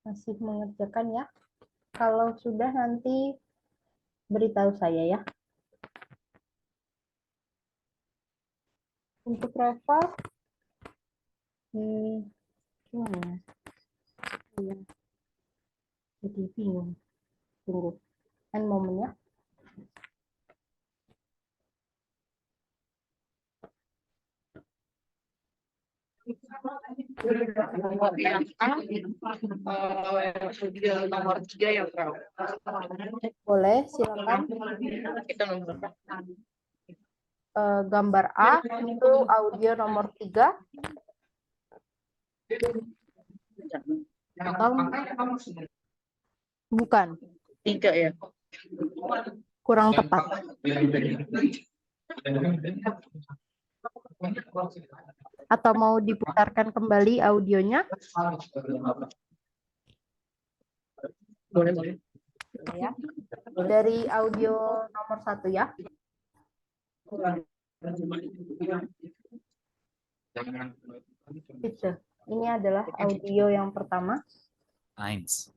Masih mengerjakan ya. Kalau sudah nanti beritahu saya ya. Untuk Reva, gimana ya? Iya. Jadi bingung. Tunggu. Kan momennya. Yang A, audio nomor 3 ya, Frau. Boleh, silakan. Kita nomor berapa? Gambar A itu audio nomor 3. Atau bukan? 3 ya. Kurang tepat. Atau mau diputarkan kembali audionya? Boleh, boleh. Ya. Dari audio nomor 1 ya. Bitte. Ini adalah audio yang pertama. 1.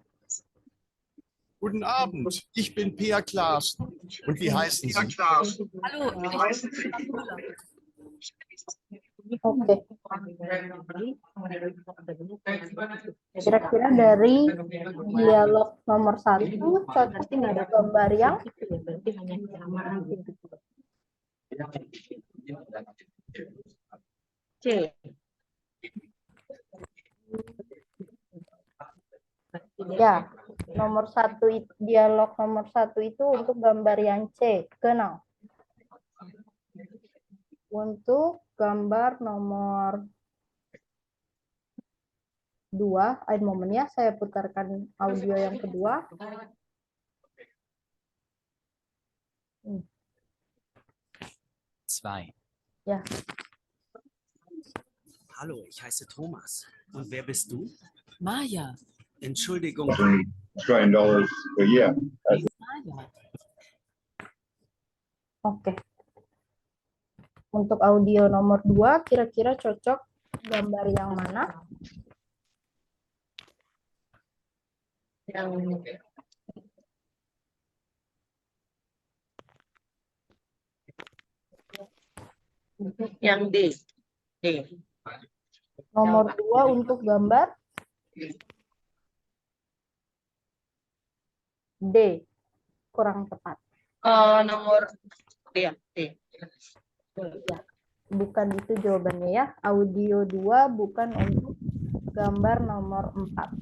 Guten Abend, ich bin Peer Klaassen. Und wie heißen Sie? Hallo, ich bin Susanne Müller. Oke. Kira-kira dari dialog nomor 1 cocok dengan gambar yang C. ya. Nomor 1 dialog nomor 1 itu untuk gambar yang C. Genau. Untuk gambar nomor 2, ein momen ya, saya putarkan audio yang kedua. Zwei. Ya, Hallo, ich heiße Thomas. Und wer bist du? Maja. Entschuldigung, $1 a year. Maja. oke. Untuk audio nomor 2, kira-kira cocok gambar yang mana? Yang D. D. Nomor 2 untuk gambar D. Kurang tepat. Nomor D. Ya, D. Ya, bukan itu jawabannya ya. Audio 2 bukan untuk gambar nomor 4.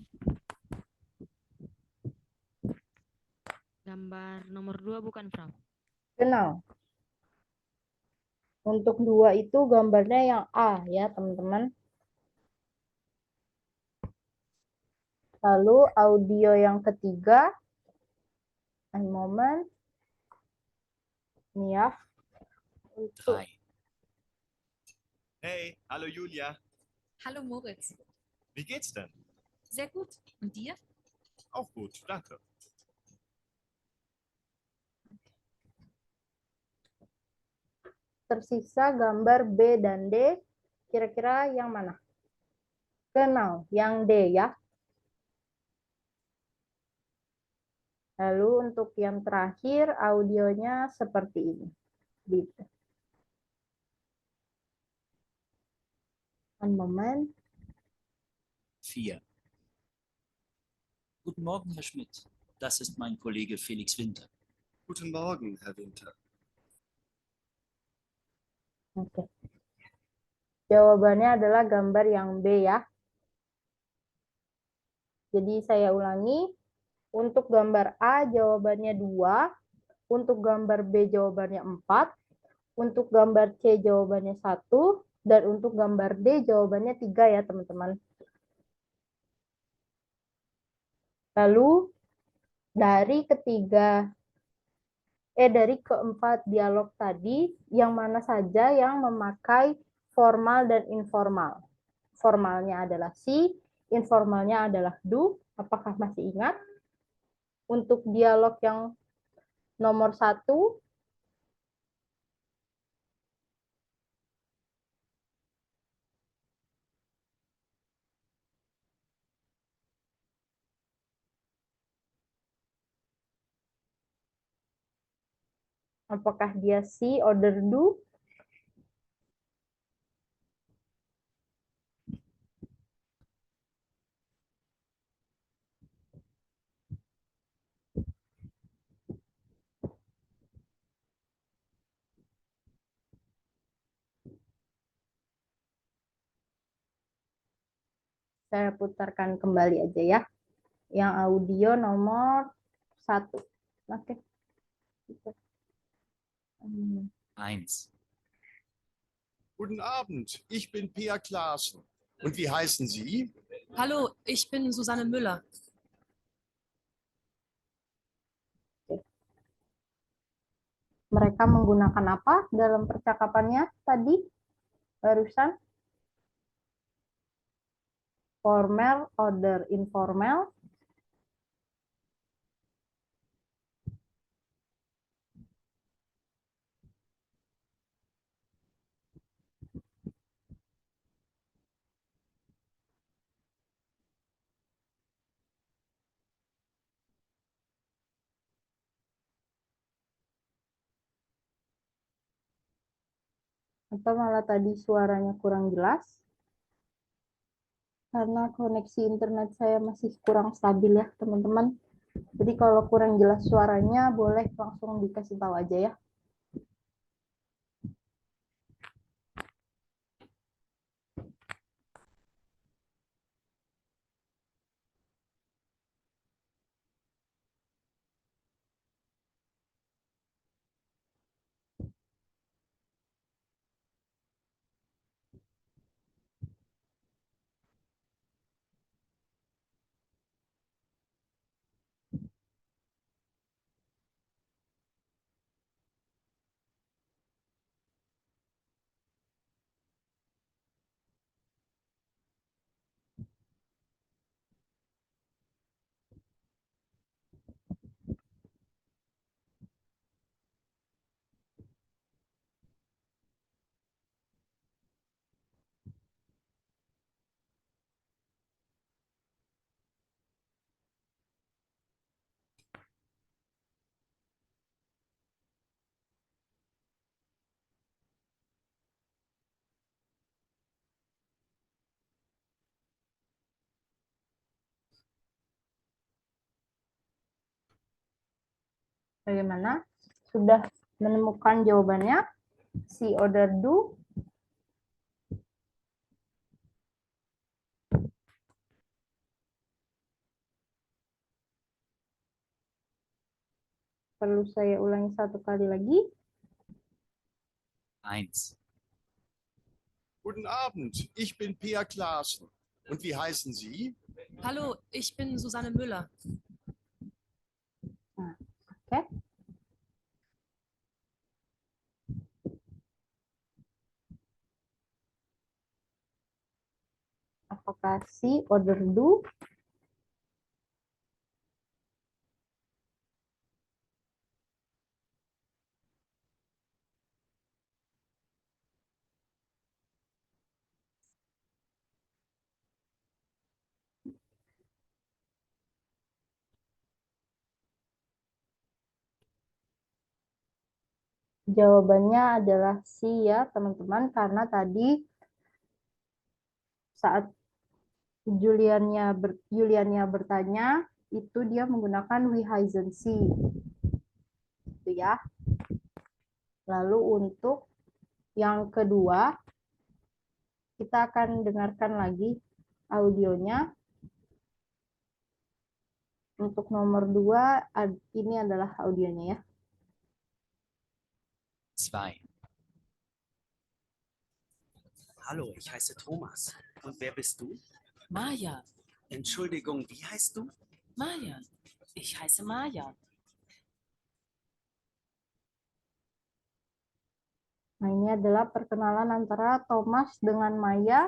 Gambar nomor 2 bukan, Prof. Genau. Untuk 2 itu gambarnya yang A ya, teman-teman. Lalu audio yang ketiga, ein Moment. Ini ya. Untuk 3. Hey, hallo Julia. Hallo Moritz. Wie geht's denn? Sehr gut. Und dir? Auch gut, danke. tersisa gambar B dan D, kira-kira yang mana? Genau, yang D ya. Lalu untuk yang terakhir, audionya seperti ini. Gitu. Ein Moment. 4. Guten Morgen, Herr Schmidt. Das ist mein Kollege Felix Winter. Guten Morgen, Herr Winter. Oke. Jawabannya adalah gambar yang B ya. Jadi saya ulangi, untuk gambar A jawabannya 2, untuk gambar B jawabannya 4, untuk gambar C jawabannya 1, dan untuk gambar D jawabannya 3 ya teman-teman. Lalu dari keempat dialog tadi, yang mana saja yang memakai formal dan informal? Formalnya adalah si, informalnya adalah du. Apakah masih ingat? Untuk dialog yang nomor 1, apakah dia si oder du? Saya putarkan kembali aja ya. Yang audio nomor 1. Oke. 1. Guten Abend, ich bin Peer Klaassen. Und wie heißen Sie? Hallo, ich bin Susanne Müller. Mereka menggunakan apa dalam percakapannya tadi? Barusan? Formal oder informal? Atau malah tadi suaranya kurang jelas? Karena koneksi internet saya masih kurang stabil ya, teman-teman. Jadi kalau kurang jelas suaranya, boleh langsung dikasih tahu aja ya. Bagaimana? Sudah menemukan jawabannya? See, order, do. Perlu saya ulangi satu kali lagi? 1. Guten Abend, ich bin Pia Klaassen. Und wie heißen Sie? Hallo, ich bin Susanne Müller. Oke. Apakah see, order, do? Jawabannya adalah si ya, teman-teman, karena tadi saat Juliania bertanya, itu dia menggunakan we heißen sie. Itu ya. Lalu untuk yang kedua, kita akan dengarkan lagi audionya. Untuk nomor 2, ini adalah audionya ya. 2. Hallo, ich heiße Thomas. Und wer bist du? Maja. Entschuldigung, wie heißt du? Maja. Ich heiße Maja. Nah, ini adalah perkenalan antara Thomas dengan Maya.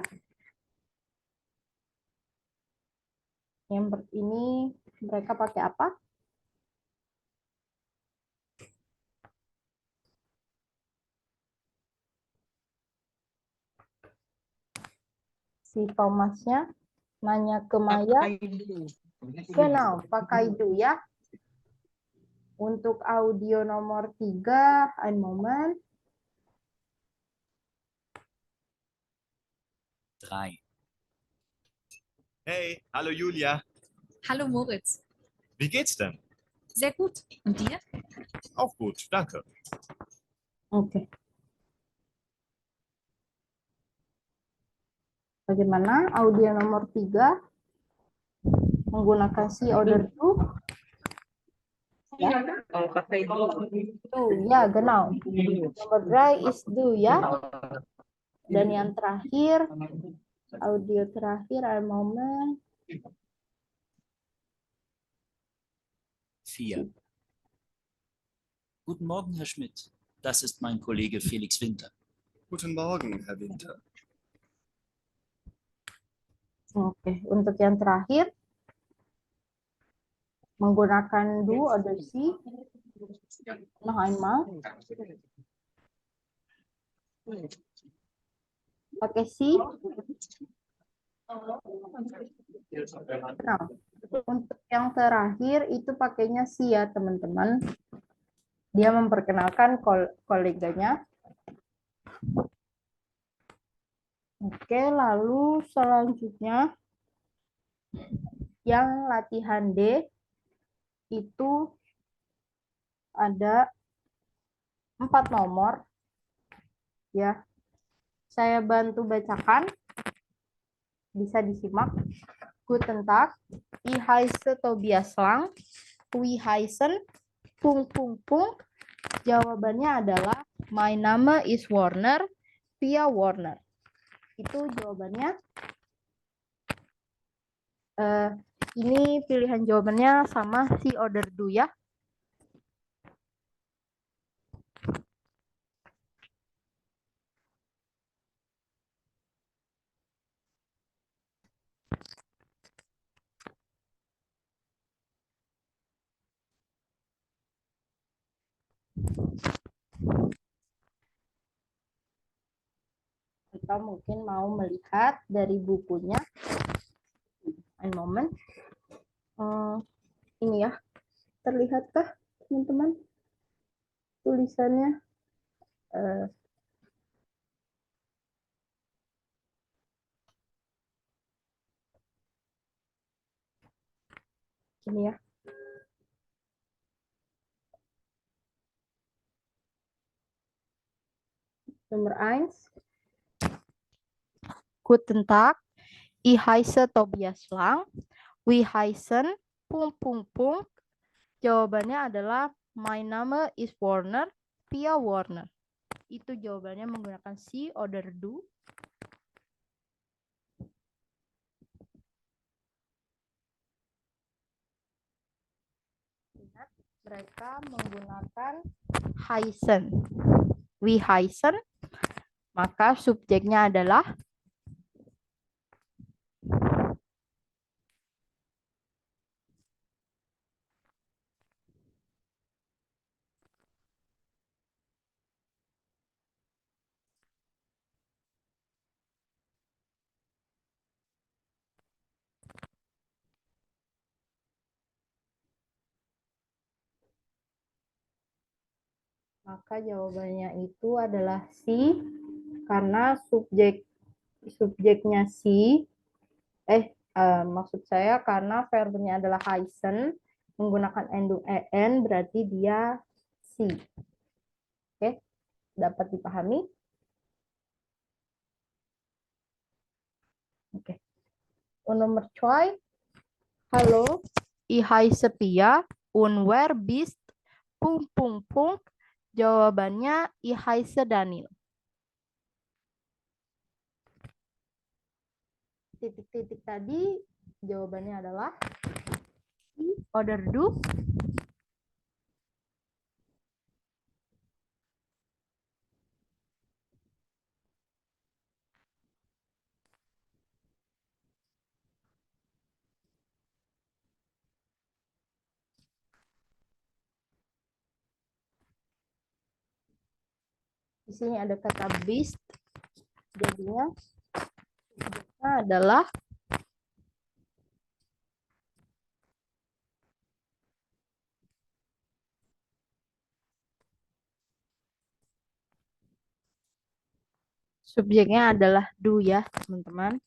Yang ini mereka pakai apa? Si Thomasnya nanya ke Maya. Genau, pakai do ya. Untuk audio nomor 3, ein Moment. 3. Hey, hallo Julia. Hallo Moritz. Wie geht's denn? Sehr gut. Und dir? Auch gut, danke. Oke. Bagaimana audio nomor 3 menggunakan si order to? Ya. Oh, pakai do. Do, ya, genau. Nomor 3 is do ya. Dan yang terakhir, audio terakhir, ein Moment. 4. Guten Morgen, Herr Schmidt. Das ist mein Kollege Felix Winter. Guten Morgen, Herr Winter. Oke, untuk yang terakhir, menggunakan do atau si. Noch einmal. Pakai si. Nah, untuk yang terakhir itu pakainya si ya, teman-teman. Dia memperkenalkan koleganya. Oke, lalu selanjutnya yang latihan D itu ada 4 nomor ya. Saya bantu bacakan, bisa disimak. Guten Tag, ich heiße Tobias Lang, wie heißen, ... Jawabannya adalah my name is Warner, via Warner. Itu jawabannya. Ini pilihan jawabannya sama si order do ya. Atau mungkin mau melihat dari bukunya. One moment. Ini ya. Terlihatkah teman-teman tulisannya? Ini ya. Nomor 1. Guten Tag, ich heiße Tobias Lang, wie heißen ... Jawabannya adalah my name is Warner, via Warner. Itu jawabannya menggunakan si order do. Ingat, mereka menggunakan heißen. Wie heißen, maka subjeknya adalah maka jawabannya itu adalah si, karena subjeknya si, maksud saya karena verbnya adalah heißen menggunakan endung en, berarti dia si. Oke, dapat dipahami? Oke. Nomor 2. Halo, ich heiße Pia und wer bist ... Jawabannya ich heiße Daniel. Titik-titik tadi jawabannya adalah order do. Di sini ada kata bist, jadinya subjeknya adalah do ya, teman-teman.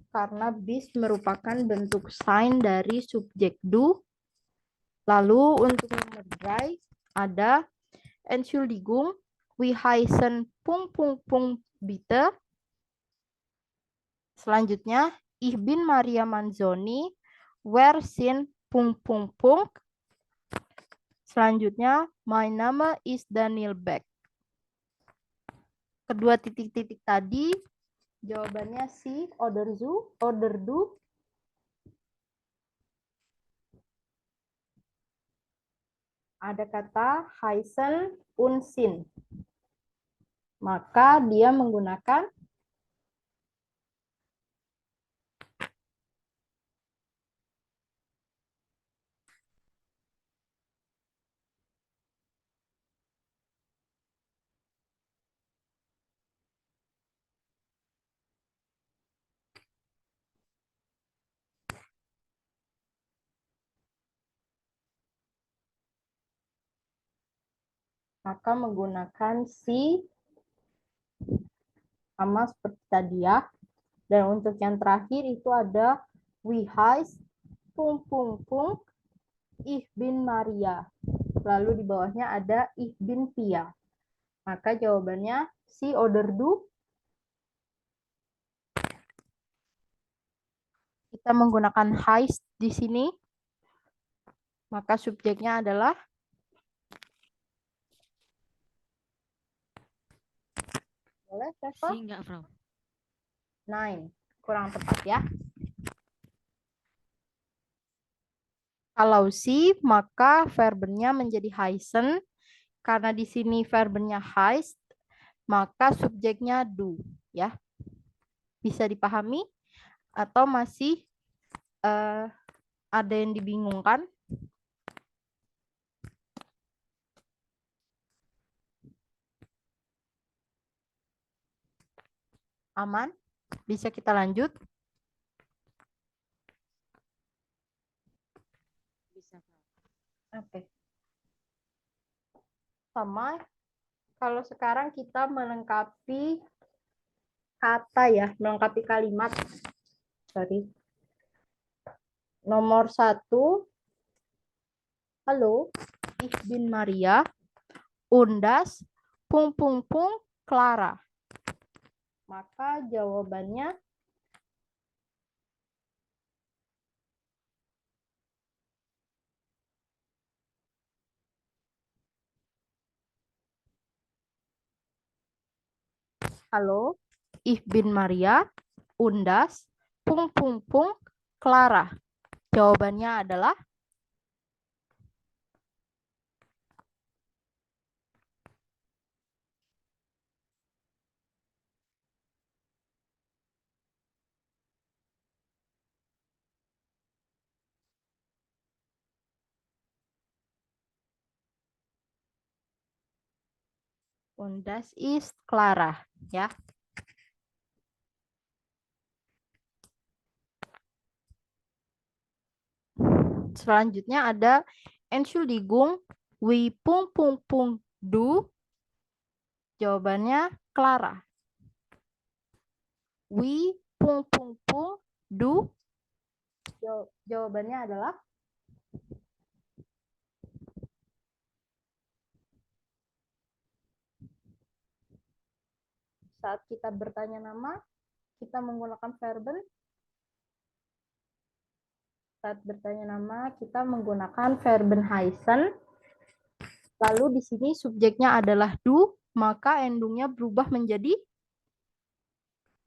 Karena bist merupakan bentuk sign dari subjek do. Lalu untuk nomor 3 ada Entschuldigung, wie heißen ... bitte. Selanjutnya, ich bin Maria Manzoni, wer sind ... Selanjutnya, my name is Daniel Beck. Kedua titik-titik tadi jawabannya si order do. Ada kata heißen und sind. Maka dia menggunakan si sama seperti tadi ya. Dan untuk yang terakhir itu ada wie heißt ... Ich bin Maria. Lalu di bawahnya ada Ich bin Pia. Maka jawabannya C oder du. Kita menggunakan heißt di sini. Maka subjeknya adalah boleh, Seva? Si enggak, Frau. Nein, kurang tepat ya. Kalau si, maka verbennya menjadi heißen. Karena di sini verbennya heißt, maka subjeknya du, ya. Bisa dipahami atau masih ada yang dibingungkan? Aman? Bisa kita lanjut? Bisa, Frau. Oke. Sama, kalau sekarang kita melengkapi kata ya, melengkapi kalimat. Sorry. Nomor 1. Halo, ich bin Maria. Und das ... Clara. Maka jawabannya halo, ich bin Maria. Und das ... Clara. Jawabannya adalah und das ist Clara, ya. Selanjutnya ada Entschuldigung, wie ... du. Jawabannya Clara. Wie ... du. Jawabannya adalah saat kita bertanya nama, kita menggunakan verben. Saat bertanya nama, kita menggunakan verben heißen. Lalu di sini subjeknya adalah du, maka endungnya berubah menjadi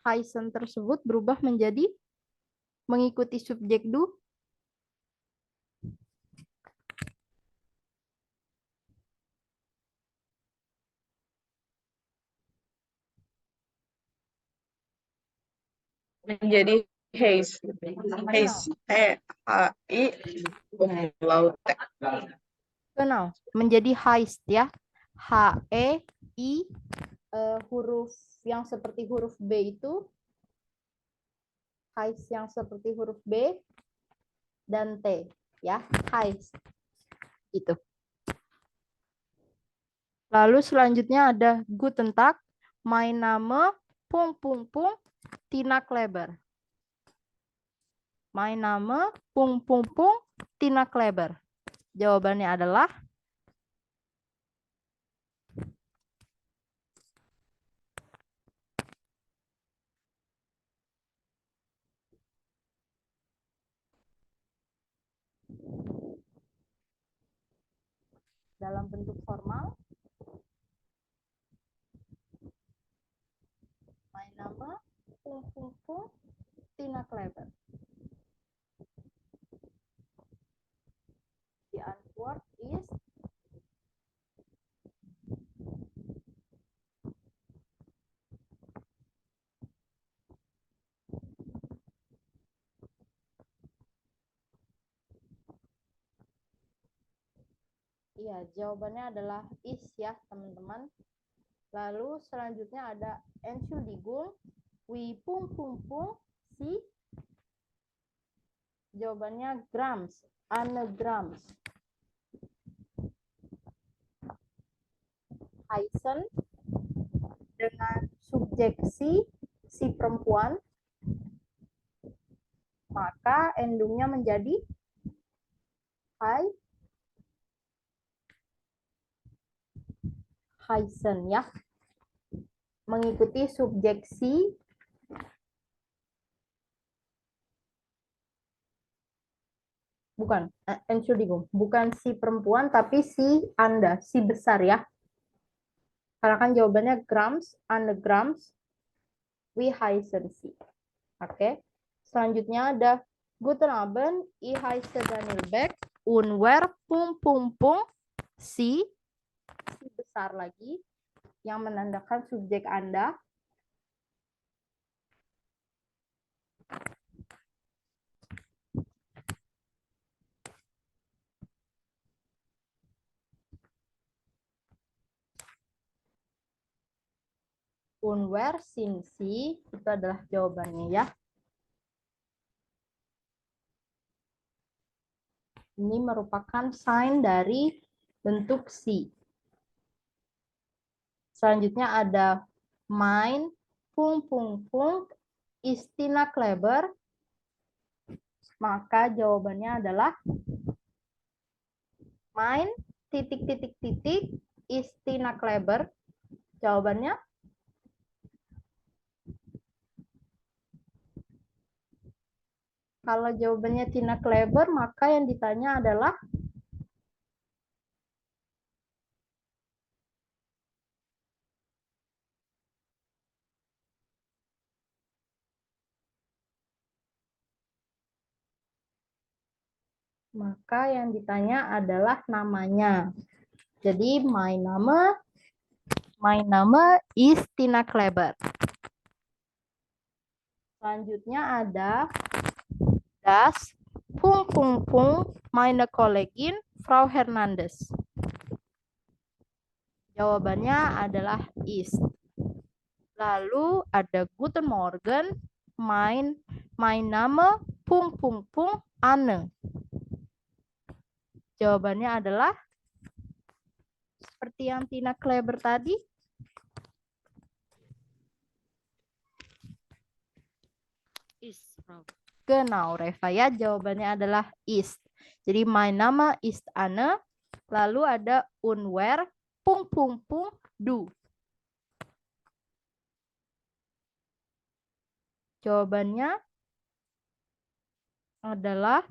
heißen tersebut berubah menjadi mengikuti subjek du. Menjadi haze. Haze. H-I umlaut. Genau, menjadi heißt ya. H-E-I huruf yang seperti huruf B itu heißt yang seperti huruf B dan T ya, heißt. Itu. Lalu selanjutnya ada Guten Tag, mein Name ... Tina Kleber. Mein Name ... Tina Kleber. Jawabannya adalah dalam bentuk formal. Mein Name ... Tina Kleber. Die Antwort ist iya, jawabannya adalah is ya, teman-teman. Lalu selanjutnya ada Entschuldigung, wie ... si. Jawabannya grams, anagrams. Heißen dengan subjek si perempuan, maka endungnya menjadi Heisen ya. Mengikuti subjek si Entschuldigung, bukan si perempuan tapi si Anda, si besar ya. Karena kan jawabannya grams, Grams, we heißen sie. Oke. Selanjutnya ada Guten Abend, ich heiße Daniel Beck und wer si besar lagi yang menandakan subjek Anda. Und wer sind Sie? Itu adalah jawabannya ya. Ini merupakan sign dari bentuk si. Selanjutnya ada mein ist Tina clever. Maka jawabannya adalah mein ist Tina clever. Jawabannya kalau jawabannya Tina clever, maka yang ditanya adalah namanya. Jadi my Name is Tina Kleber. Selanjutnya ada das meine Kollegin Frau Hernandez. Jawabannya adalah ist. Lalu ada Guten Morgen, mein Name Anne. Jawabannya adalah seperti yang Tina Kleber tadi. Is, Frau. Genau, Reva ya. Jawabannya adalah ist. Jadi my Name ist Anne. Lalu ada unwer du. Jawabannya adalah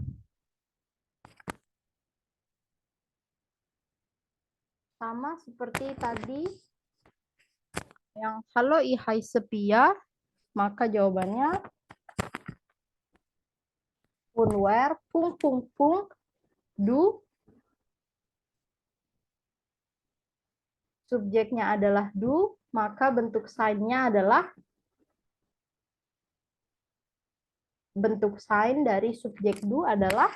sama seperti tadi yang halo ich heiße Pia, maka jawabannya unwer du. Subjeknya adalah du, maka bentuk sign-nya adalah bentuk sign dari subjek du adalah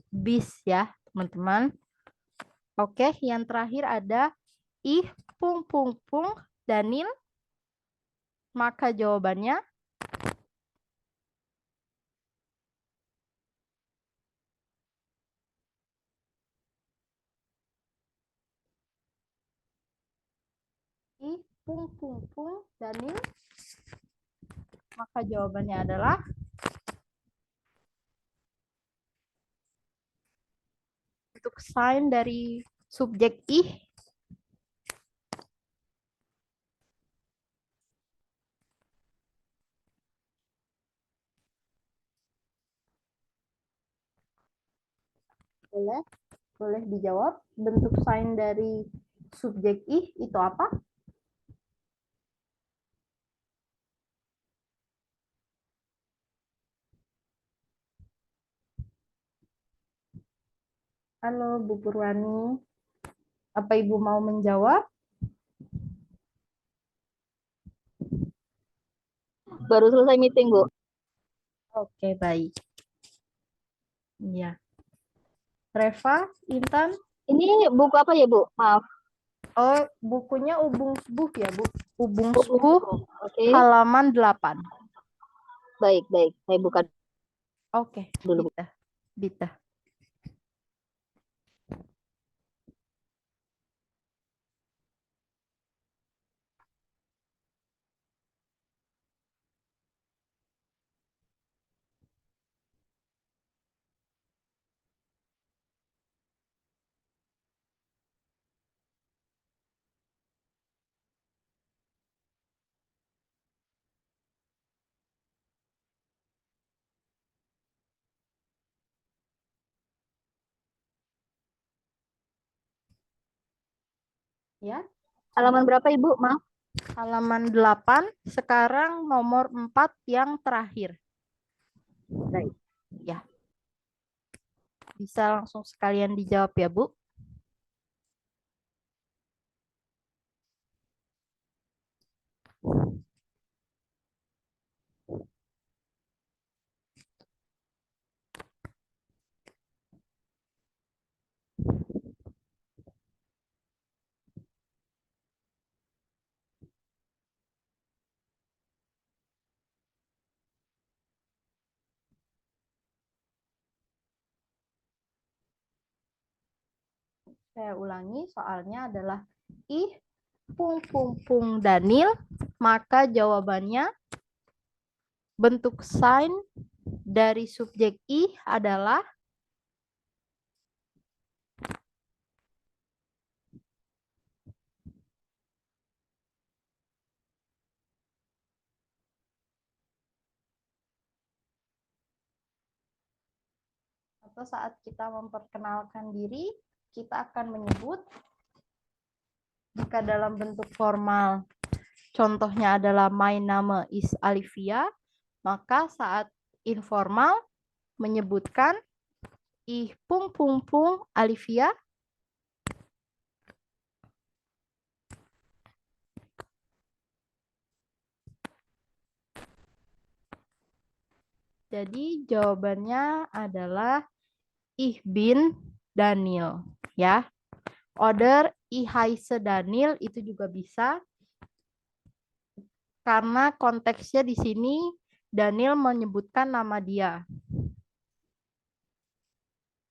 bis ya, teman-teman. Oke, yang terakhir ada ih Daniel. Maka jawabannya ih Daniel. Maka jawabannya adalah bentuk sign dari subjek ih. Boleh dijawab bentuk sign dari subjek ih itu apa? Halo Bu Purwani, apa Ibu mau menjawab? Baru selesai meeting, Bu. Oke, baik. Ya. Reva, Intan, Ini buku apa ya, Bu? Maaf. Oh, bukunya Ubungsbuch ya, Bu? Ubung Ubungsbuch Oke, halaman 8. baik, baik. Saya buka Oke, dulu. Bita. Bita. Ya, Halaman berapa, Ibu? Maaf. halaman 8, sekarang nomor 4 yang terakhir. Baik. Ya. Bisa langsung sekalian dijawab ya, Bu. Saya ulangi, soalnya adalah ih pung Daniel, maka jawabannya bentuk sign dari subjek ih adalah atau saat kita memperkenalkan diri, kita akan menyebut jika dalam bentuk formal contohnya adalah my name is Alivia, maka saat informal menyebutkan ih pung Alivia. Jadi jawabannya adalah ich bin Daniel, ya. Oder ich heiße Daniel itu juga bisa. Karena konteksnya di sini Daniel menyebutkan nama dia.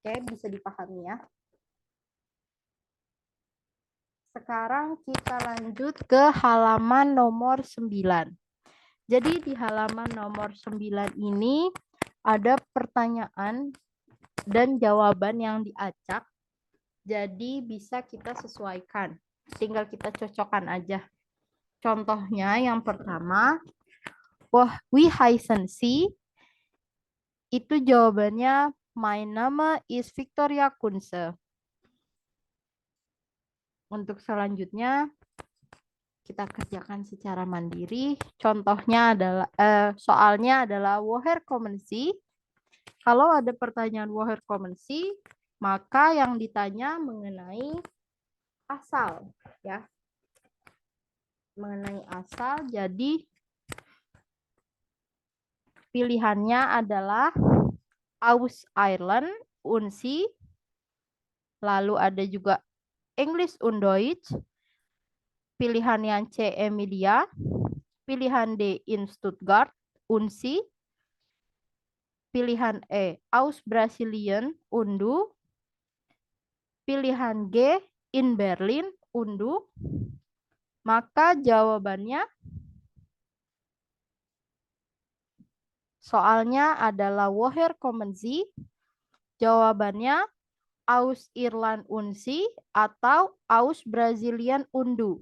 Oke, bisa dipahami ya. Sekarang kita lanjut ke halaman nomor 9. Jadi di halaman nomor 9 ini ada pertanyaan dan jawaban yang diacak. Jadi bisa kita sesuaikan. Tinggal kita cocokkan aja. Contohnya yang pertama, wie heißen Sie? Itu jawabannya my name is Victoria Kunze. Untuk selanjutnya kita kerjakan secara mandiri. Contohnya adalah soalnya adalah woher kommen Sie? Kalau ada pertanyaan woher kommen Sie, maka yang ditanya mengenai asal, ya. Mengenai asal, jadi pilihannya adalah aus Ireland, Unsi, lalu ada juga English und Deutsch, pilihan yang C Emilia, pilihan D in Stuttgart, Unsi, pilihan E aus Brasilien, Undu, pilihan G in Berlin, Undu. Maka jawabannya soalnya adalah woher kommen Sie? Jawabannya aus Irland Unsi atau aus Brazilian Undu.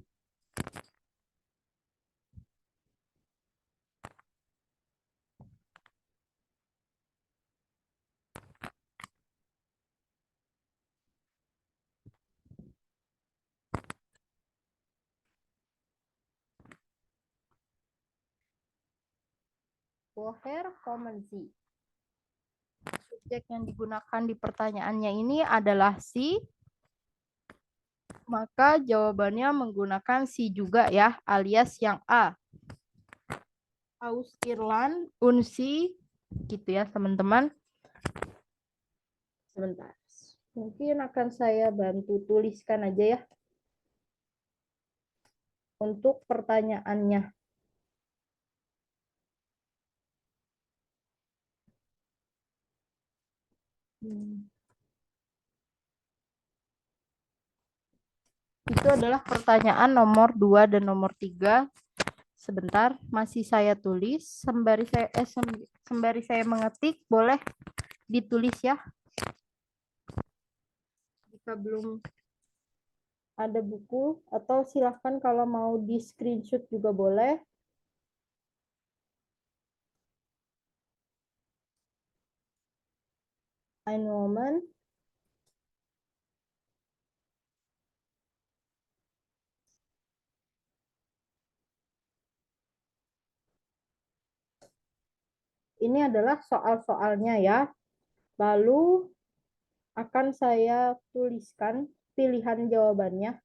Woher kommen Sie? Subjek yang digunakan di pertanyaannya ini adalah si, maka jawabannya menggunakan si juga ya, alias yang A. Aus Irland, Unsi, gitu ya teman-teman. Sebentar, mungkin akan saya bantu tuliskan aja ya. untuk pertanyaannya. Itu adalah pertanyaan nomor 2 dan nomor 3. Sebentar, masih saya tulis. Sembari saya mengetik, boleh ditulis ya. Jika belum ada buku, atau silahkan kalau mau di screenshot juga boleh. Ein Moment. Ini adalah soal-soalnya ya. Lalu akan saya tuliskan pilihan jawabannya.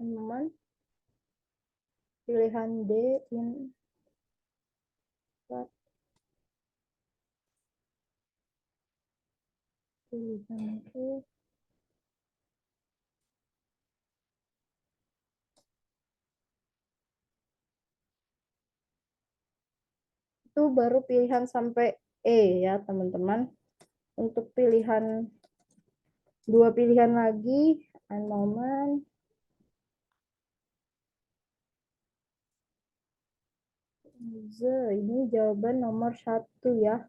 Teman-teman, pilihan D in pilihan E. Itu baru pilihan sampai E ya teman-teman. Untuk pilihan 2 pilihan lagi, ein Moment. Ini jawaban nomor 1 ya.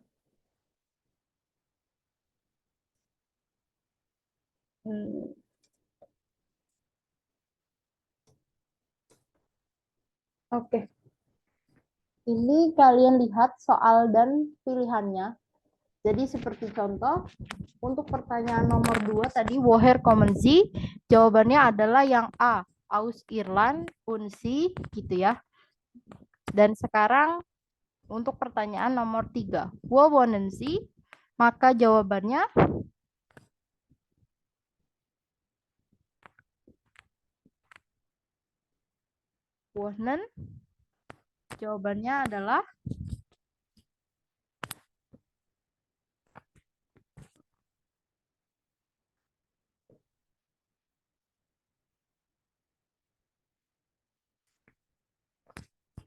Oke. Ini kalian lihat soal dan pilihannya. Jadi seperti contoh, untuk pertanyaan nomor 2 tadi, woher kommen Sie? Jawabannya adalah yang A, aus Irland, Unsi, gitu ya. Dan sekarang untuk pertanyaan nomor 3, wo wohnen Sie? Maka jawabannya wohnen. Jawabannya adalah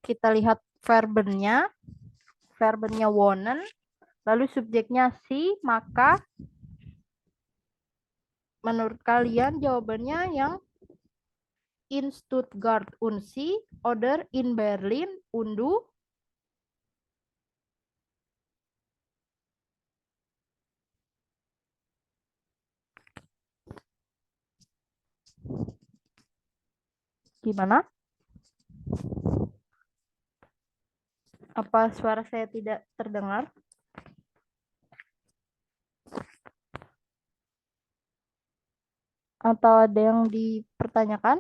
kita lihat verbennya. Verbennya wohnen, lalu subjeknya si, maka menurut kalian jawabannya yang in Stuttgart Unsi oder in Berlin Undu? Gimana? Apa suara saya tidak terdengar? Atau ada yang dipertanyakan?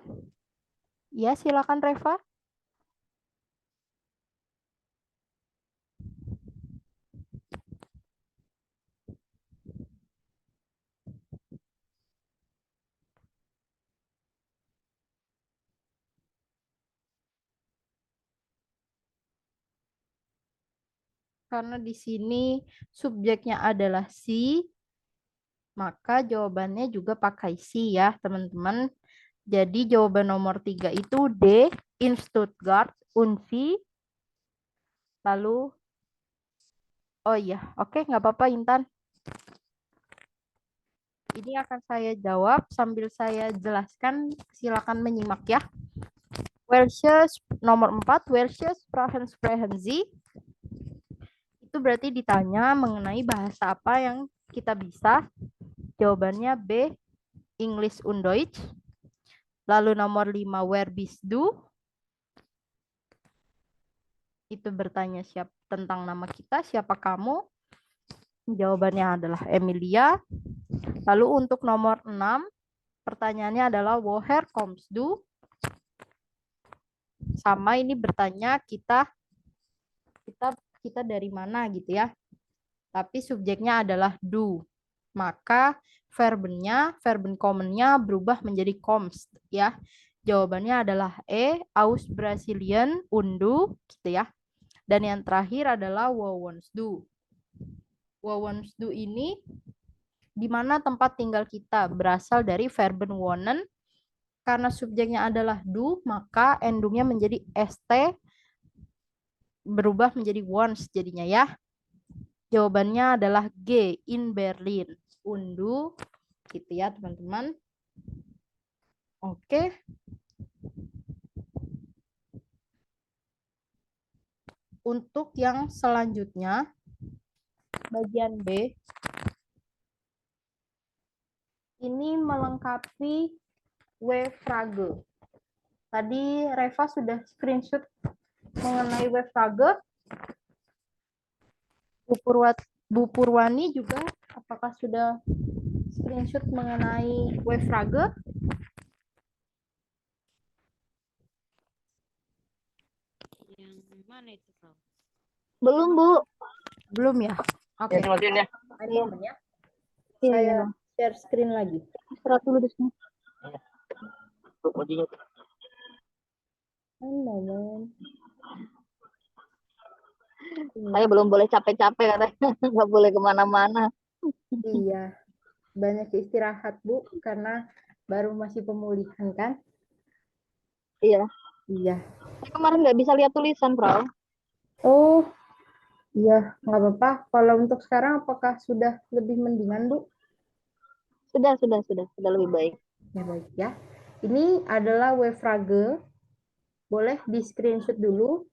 Ya, silakan Reva. Karena di sini subjeknya adalah si, maka jawabannya juga pakai si ya, teman-teman. Jadi jawaban nomor 3 itu D, in Stuttgart, Unsi. Lalu, oh iya, oke, nggak apa-apa Intan. Ini akan saya jawab sambil saya jelaskan, silakan menyimak ya. Welches nomor 4, welches Sprachen sprechen Sie? Itu berarti ditanya mengenai bahasa apa yang kita bisa. Jawabannya B, English und Deutsch. Lalu nomor 5, where bist du? Itu bertanya tentang nama kita, siapa kamu? Jawabannya adalah Emilia. Lalu untuk nomor 6, pertanyaannya adalah woher kommst du? Sama ini bertanya kita kita dari mana gitu ya. Tapi subjeknya adalah do. Maka verben commonnya berubah menjadi kommst ya. Jawabannya adalah aus Brasilien undu gitu ya. Dan yang terakhir adalah wowonsdu. Wowonsdu ini di mana tempat tinggal kita berasal dari verben wonen. Karena subjeknya adalah do, maka endungnya menjadi st berubah menjadi wons jadinya ya. Jawabannya adalah G, in Berlin. Undu, gitu ya teman-teman. Oke. Untuk yang selanjutnya, bagian B, ini melengkapi W-frage. Tadi Reva sudah screenshot mengenai W-frage. Bu Purwani juga apakah sudah screenshot mengenai W-frage? Yang mana itu, Prof? Belum, Bu. Belum ya? Oke. Iya, Saya share screen lagi. istirahat dulu di sini. Saya belum boleh capek-capek katanya. Nggak boleh kemana-mana. Iya, banyak istirahat Bu, karena baru masih pemulihan kan? Iya. Iya. Saya kemarin nggak bisa lihat tulisan, Bro. Oh, iya, nggak apa-apa. Kalau untuk sekarang apakah sudah lebih mendingan Bu? Sudah lebih baik. Ya baik ya. Ini adalah W-frage. Boleh di screenshot dulu.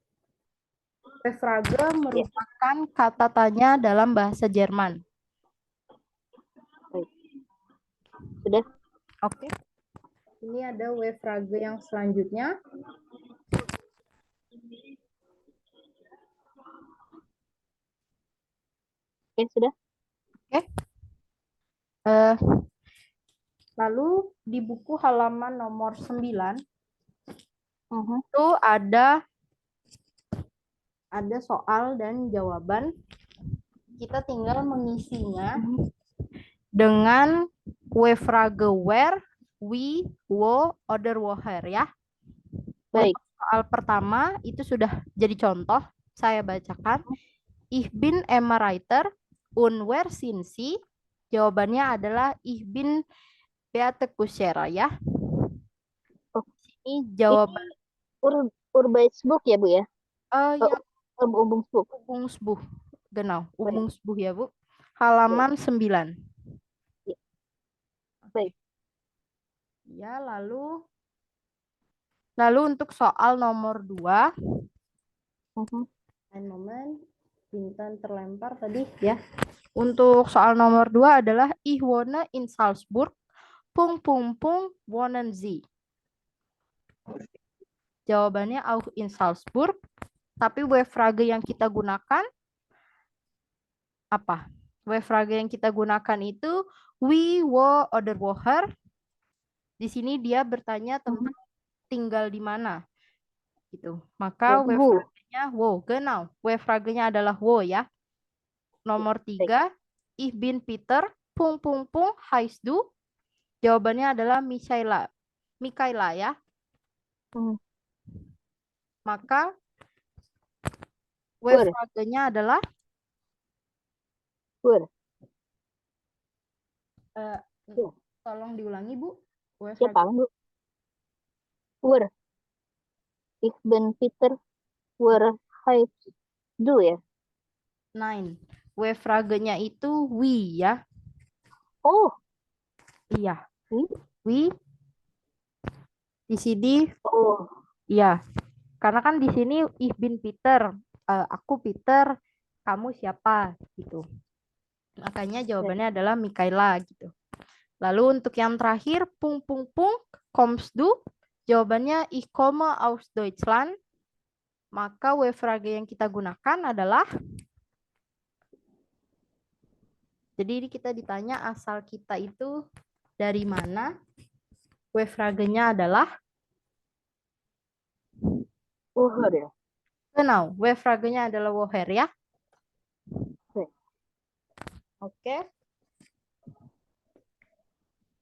W-frage merupakan kata tanya dalam bahasa Jerman. Sudah. Oke. Ini ada W-frage yang selanjutnya. Oke, sudah. Lalu di buku halaman nomor 9 Mhm. itu ada soal dan jawaban. Kita tinggal mengisinya dengan W-frage where, we, wo, oder woher ya. Baik. Soal pertama itu sudah jadi contoh. Saya bacakan. Ich bin Emma Reiter und wer sind Sie? Jawabannya adalah Ich bin Beate Kushera ya. Oh. Ini jawaban Urbaisbook ya, Bu ya? ya, Ubungsbook. Ubungsbuch. Genau, Ubungsbuch ya, Bu. Halaman 9. Baik. Ya, lalu untuk soal nomor 2. Ein Moment, Intan terlempar tadi ya. Untuk soal nomor 2 adalah Ich wohne in Salzburg. Wohnen Sie? Jawabannya auch in Salzburg. Tapi W-frage yang kita gunakan apa? W-frage yang kita gunakan itu we, wo, oder woher. Di sini dia bertanya tentang tinggal di mana. Gitu. Maka W-frage-nya wo, genau. W-frage-nya adalah wo ya. Nomor 3, Ich bin Peter, heißt du? Jawabannya adalah Mikaela ya. Maka W-frage-nya adalah tolong diulangi Bu. Siapa, Bu? Where? Ich bin Peter. Where heißt du ya? 9. W-frage-nya itu we ya. Oh, Iya. We. Di sini oh. iya. Karena kan di sini Ich bin Peter. Aku Peter, kamu siapa gitu. Makanya jawabannya adalah Mikaela gitu. Lalu untuk yang terakhir kommst du? Jawabannya Ich komme aus Deutschland. Maka W-frage yang kita gunakan adalah, jadi ini kita ditanya asal kita itu dari mana. W-frage-nya adalah Woher ya? genau, W-frage-nya adalah woher ya. Oke.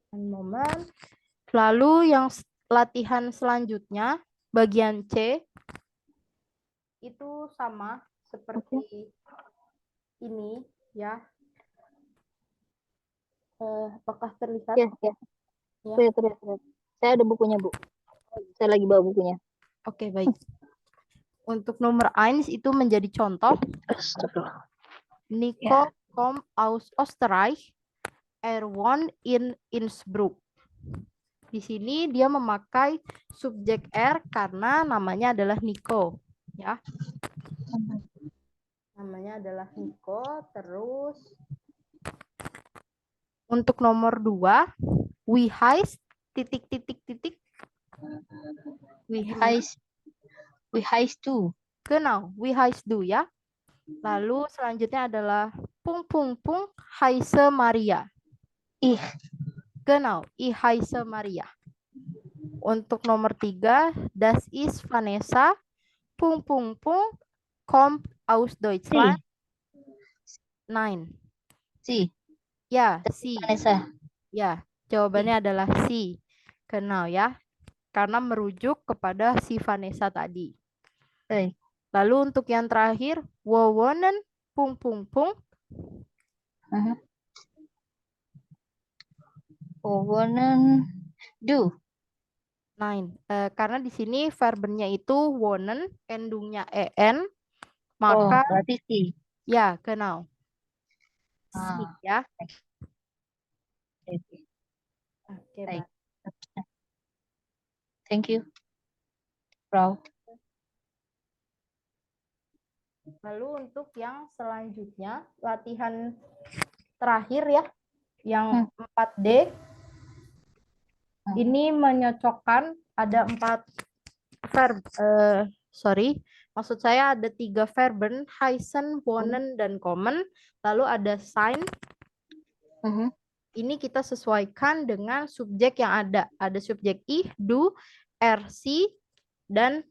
One moment. Lalu yang latihan selanjutnya, bagian C, itu sama seperti ini ya. Apakah terlihat? Ya, ya. Ya. Terlihat. Saya ada bukunya, Bu. Saya lagi bawa bukunya. Oke, baik. Untuk nomor 1 itu menjadi contoh. Astagfirullah. Nico kommt aus Österreich. Wohnt in Innsbruck. Di sini dia memakai subjek R karena namanya adalah Nico, ya. Namanya adalah Nico. Terus untuk nomor 2, wie heißt titik. Wie heißt du? Genau, wie heißt du ya. Lalu selanjutnya adalah heiße Maria. Ih, Genau, ich heiße Maria. Untuk nomor 3, das ist Vanessa. Kommt aus Deutschland. Nein. si. Ya, si. Vanessa. Ya, jawabannya adalah si. Genau ya. Karena merujuk kepada si Vanessa tadi. Baik. Lalu untuk yang terakhir, wohnen. Wohnen du. Nein, karena di sini verbennya itu wohnen, endungnya en, maka berarti si. ya, genau. Si ya. Oke, Baik. baik. Thank you, Frau. Lalu untuk yang selanjutnya, latihan terakhir ya, yang 4D. Ini menyocokkan ada 4 verb. Maksud saya ada 3 verben, heißen, wohnen, dan kommen. Lalu ada sein. Ini kita sesuaikan dengan subjek yang ada. Ada subjek ich, du, er, sie, dan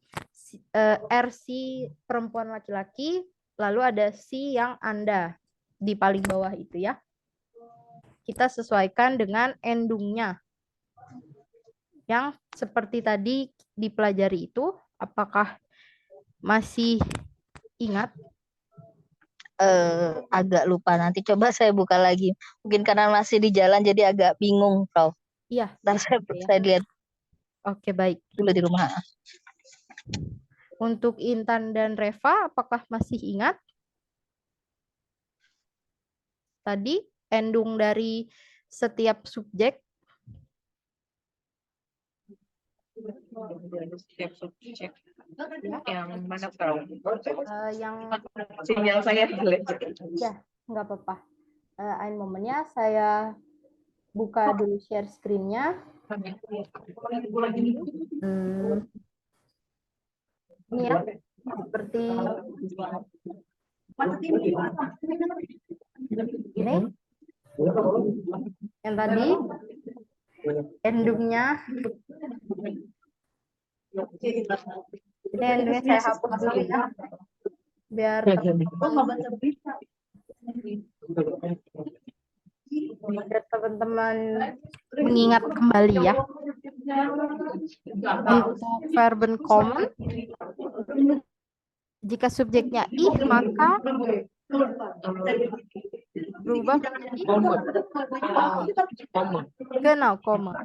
er, sie perempuan laki-laki. Lalu ada sie yang Anda di paling bawah itu ya. Kita sesuaikan dengan endungnya. Yang seperti tadi dipelajari itu, apakah masih ingat? Agak lupa, nanti coba saya buka lagi. Mungkin karena masih di jalan jadi agak bingung, Frau. Iya. Ntar saya Ya. lihat Oke, baik. dulu di rumah. Untuk Intan dan Reva, apakah masih ingat? Tadi endung dari setiap subjek. Setiap subjek. Yang mana tahu? Yang Sinyal saya jelek. ya, nggak apa-apa. Ein momennya saya buka dulu share screen-nya. Ini ya, seperti ini. Yang tadi endungnya. Ini endungnya saya hapus dulu ya. Biar teman-teman mengingat kembali ya. Untuk verben kommen, jika subjeknya ih, maka berubah menjadi genau, koma.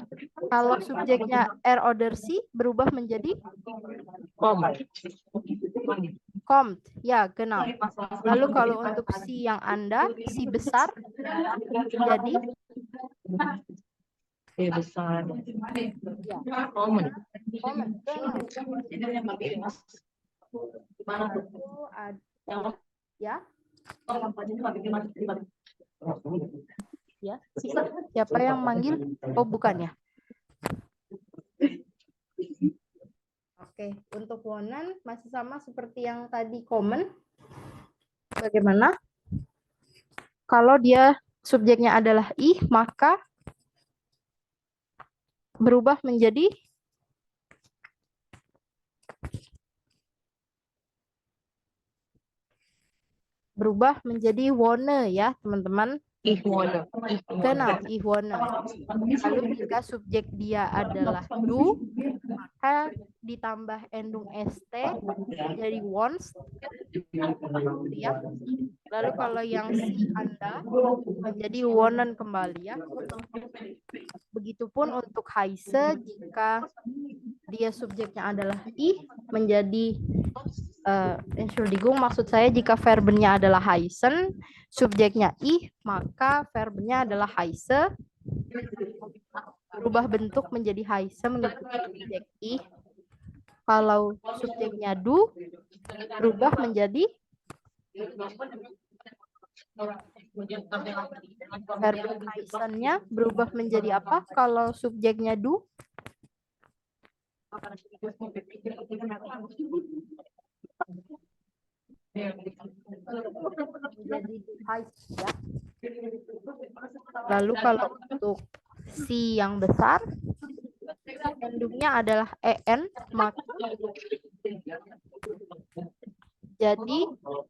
Kalau subjeknya er oder sie berubah menjadi kommt. Ya, genau. Lalu kalau untuk si yang Anda, si besar jadi besar. ya, Komen. kommen. Ya. Ya, siapa yang manggil? Oh, bukan ya. Oke, untuk wohnen masih sama seperti yang tadi kommen. Bagaimana? Kalau dia subjeknya adalah ih, maka berubah menjadi wohne ya, teman-teman. Ich wohne. Genau, ich wohne. Lalu jika subjek dia adalah du, maka ditambah endung st jadi wants, ya. Lalu kalau yang si Anda menjadi wonen kembali, ya. Begitupun untuk heise, jika dia subjeknya adalah ich menjadi Entschuldigung, maksud saya jika verbennya adalah heißen, subjeknya ich, maka verbennya adalah heise, berubah bentuk menjadi heise mengikuti subjek ich. Kalau subjeknya du, berubah menjadi verben heißen-nya berubah menjadi apa kalau subjeknya du? Menjadi heiß, ya. Lalu kalau untuk si yang besar, endungnya adalah en, maka jadi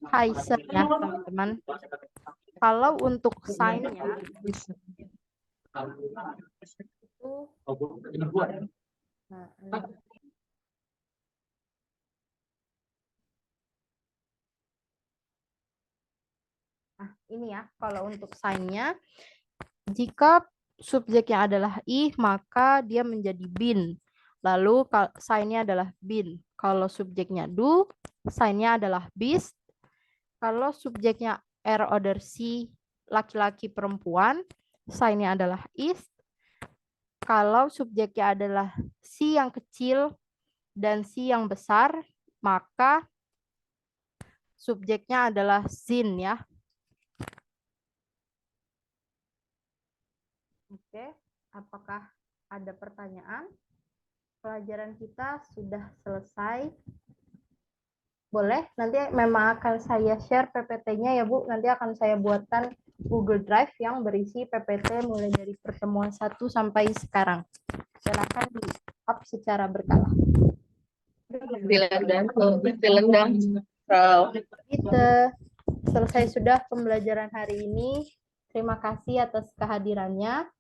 heißen, ya teman-teman. Kalau untuk sign-nya itu ini ya, kalau untuk sign-nya, jika subjeknya adalah ich, maka dia menjadi bin. Lalu sign-nya adalah bin. Kalau subjeknya du, sign-nya adalah bist. Kalau subjeknya er oder sie, laki-laki perempuan, sign-nya adalah ist. Kalau subjeknya adalah si yang kecil dan si yang besar, maka subjeknya adalah sin, ya. Oke, apakah ada pertanyaan? Pelajaran kita sudah selesai. Boleh, nanti memang akan saya share PPT-nya ya Bu. Nanti akan saya buatkan Google Drive yang berisi PPT mulai dari pertemuan 1 sampai sekarang. Dan akan di-up secara berkala. Vielen Dank, Frau. Kita selesai sudah pembelajaran hari ini. Terima kasih atas kehadirannya.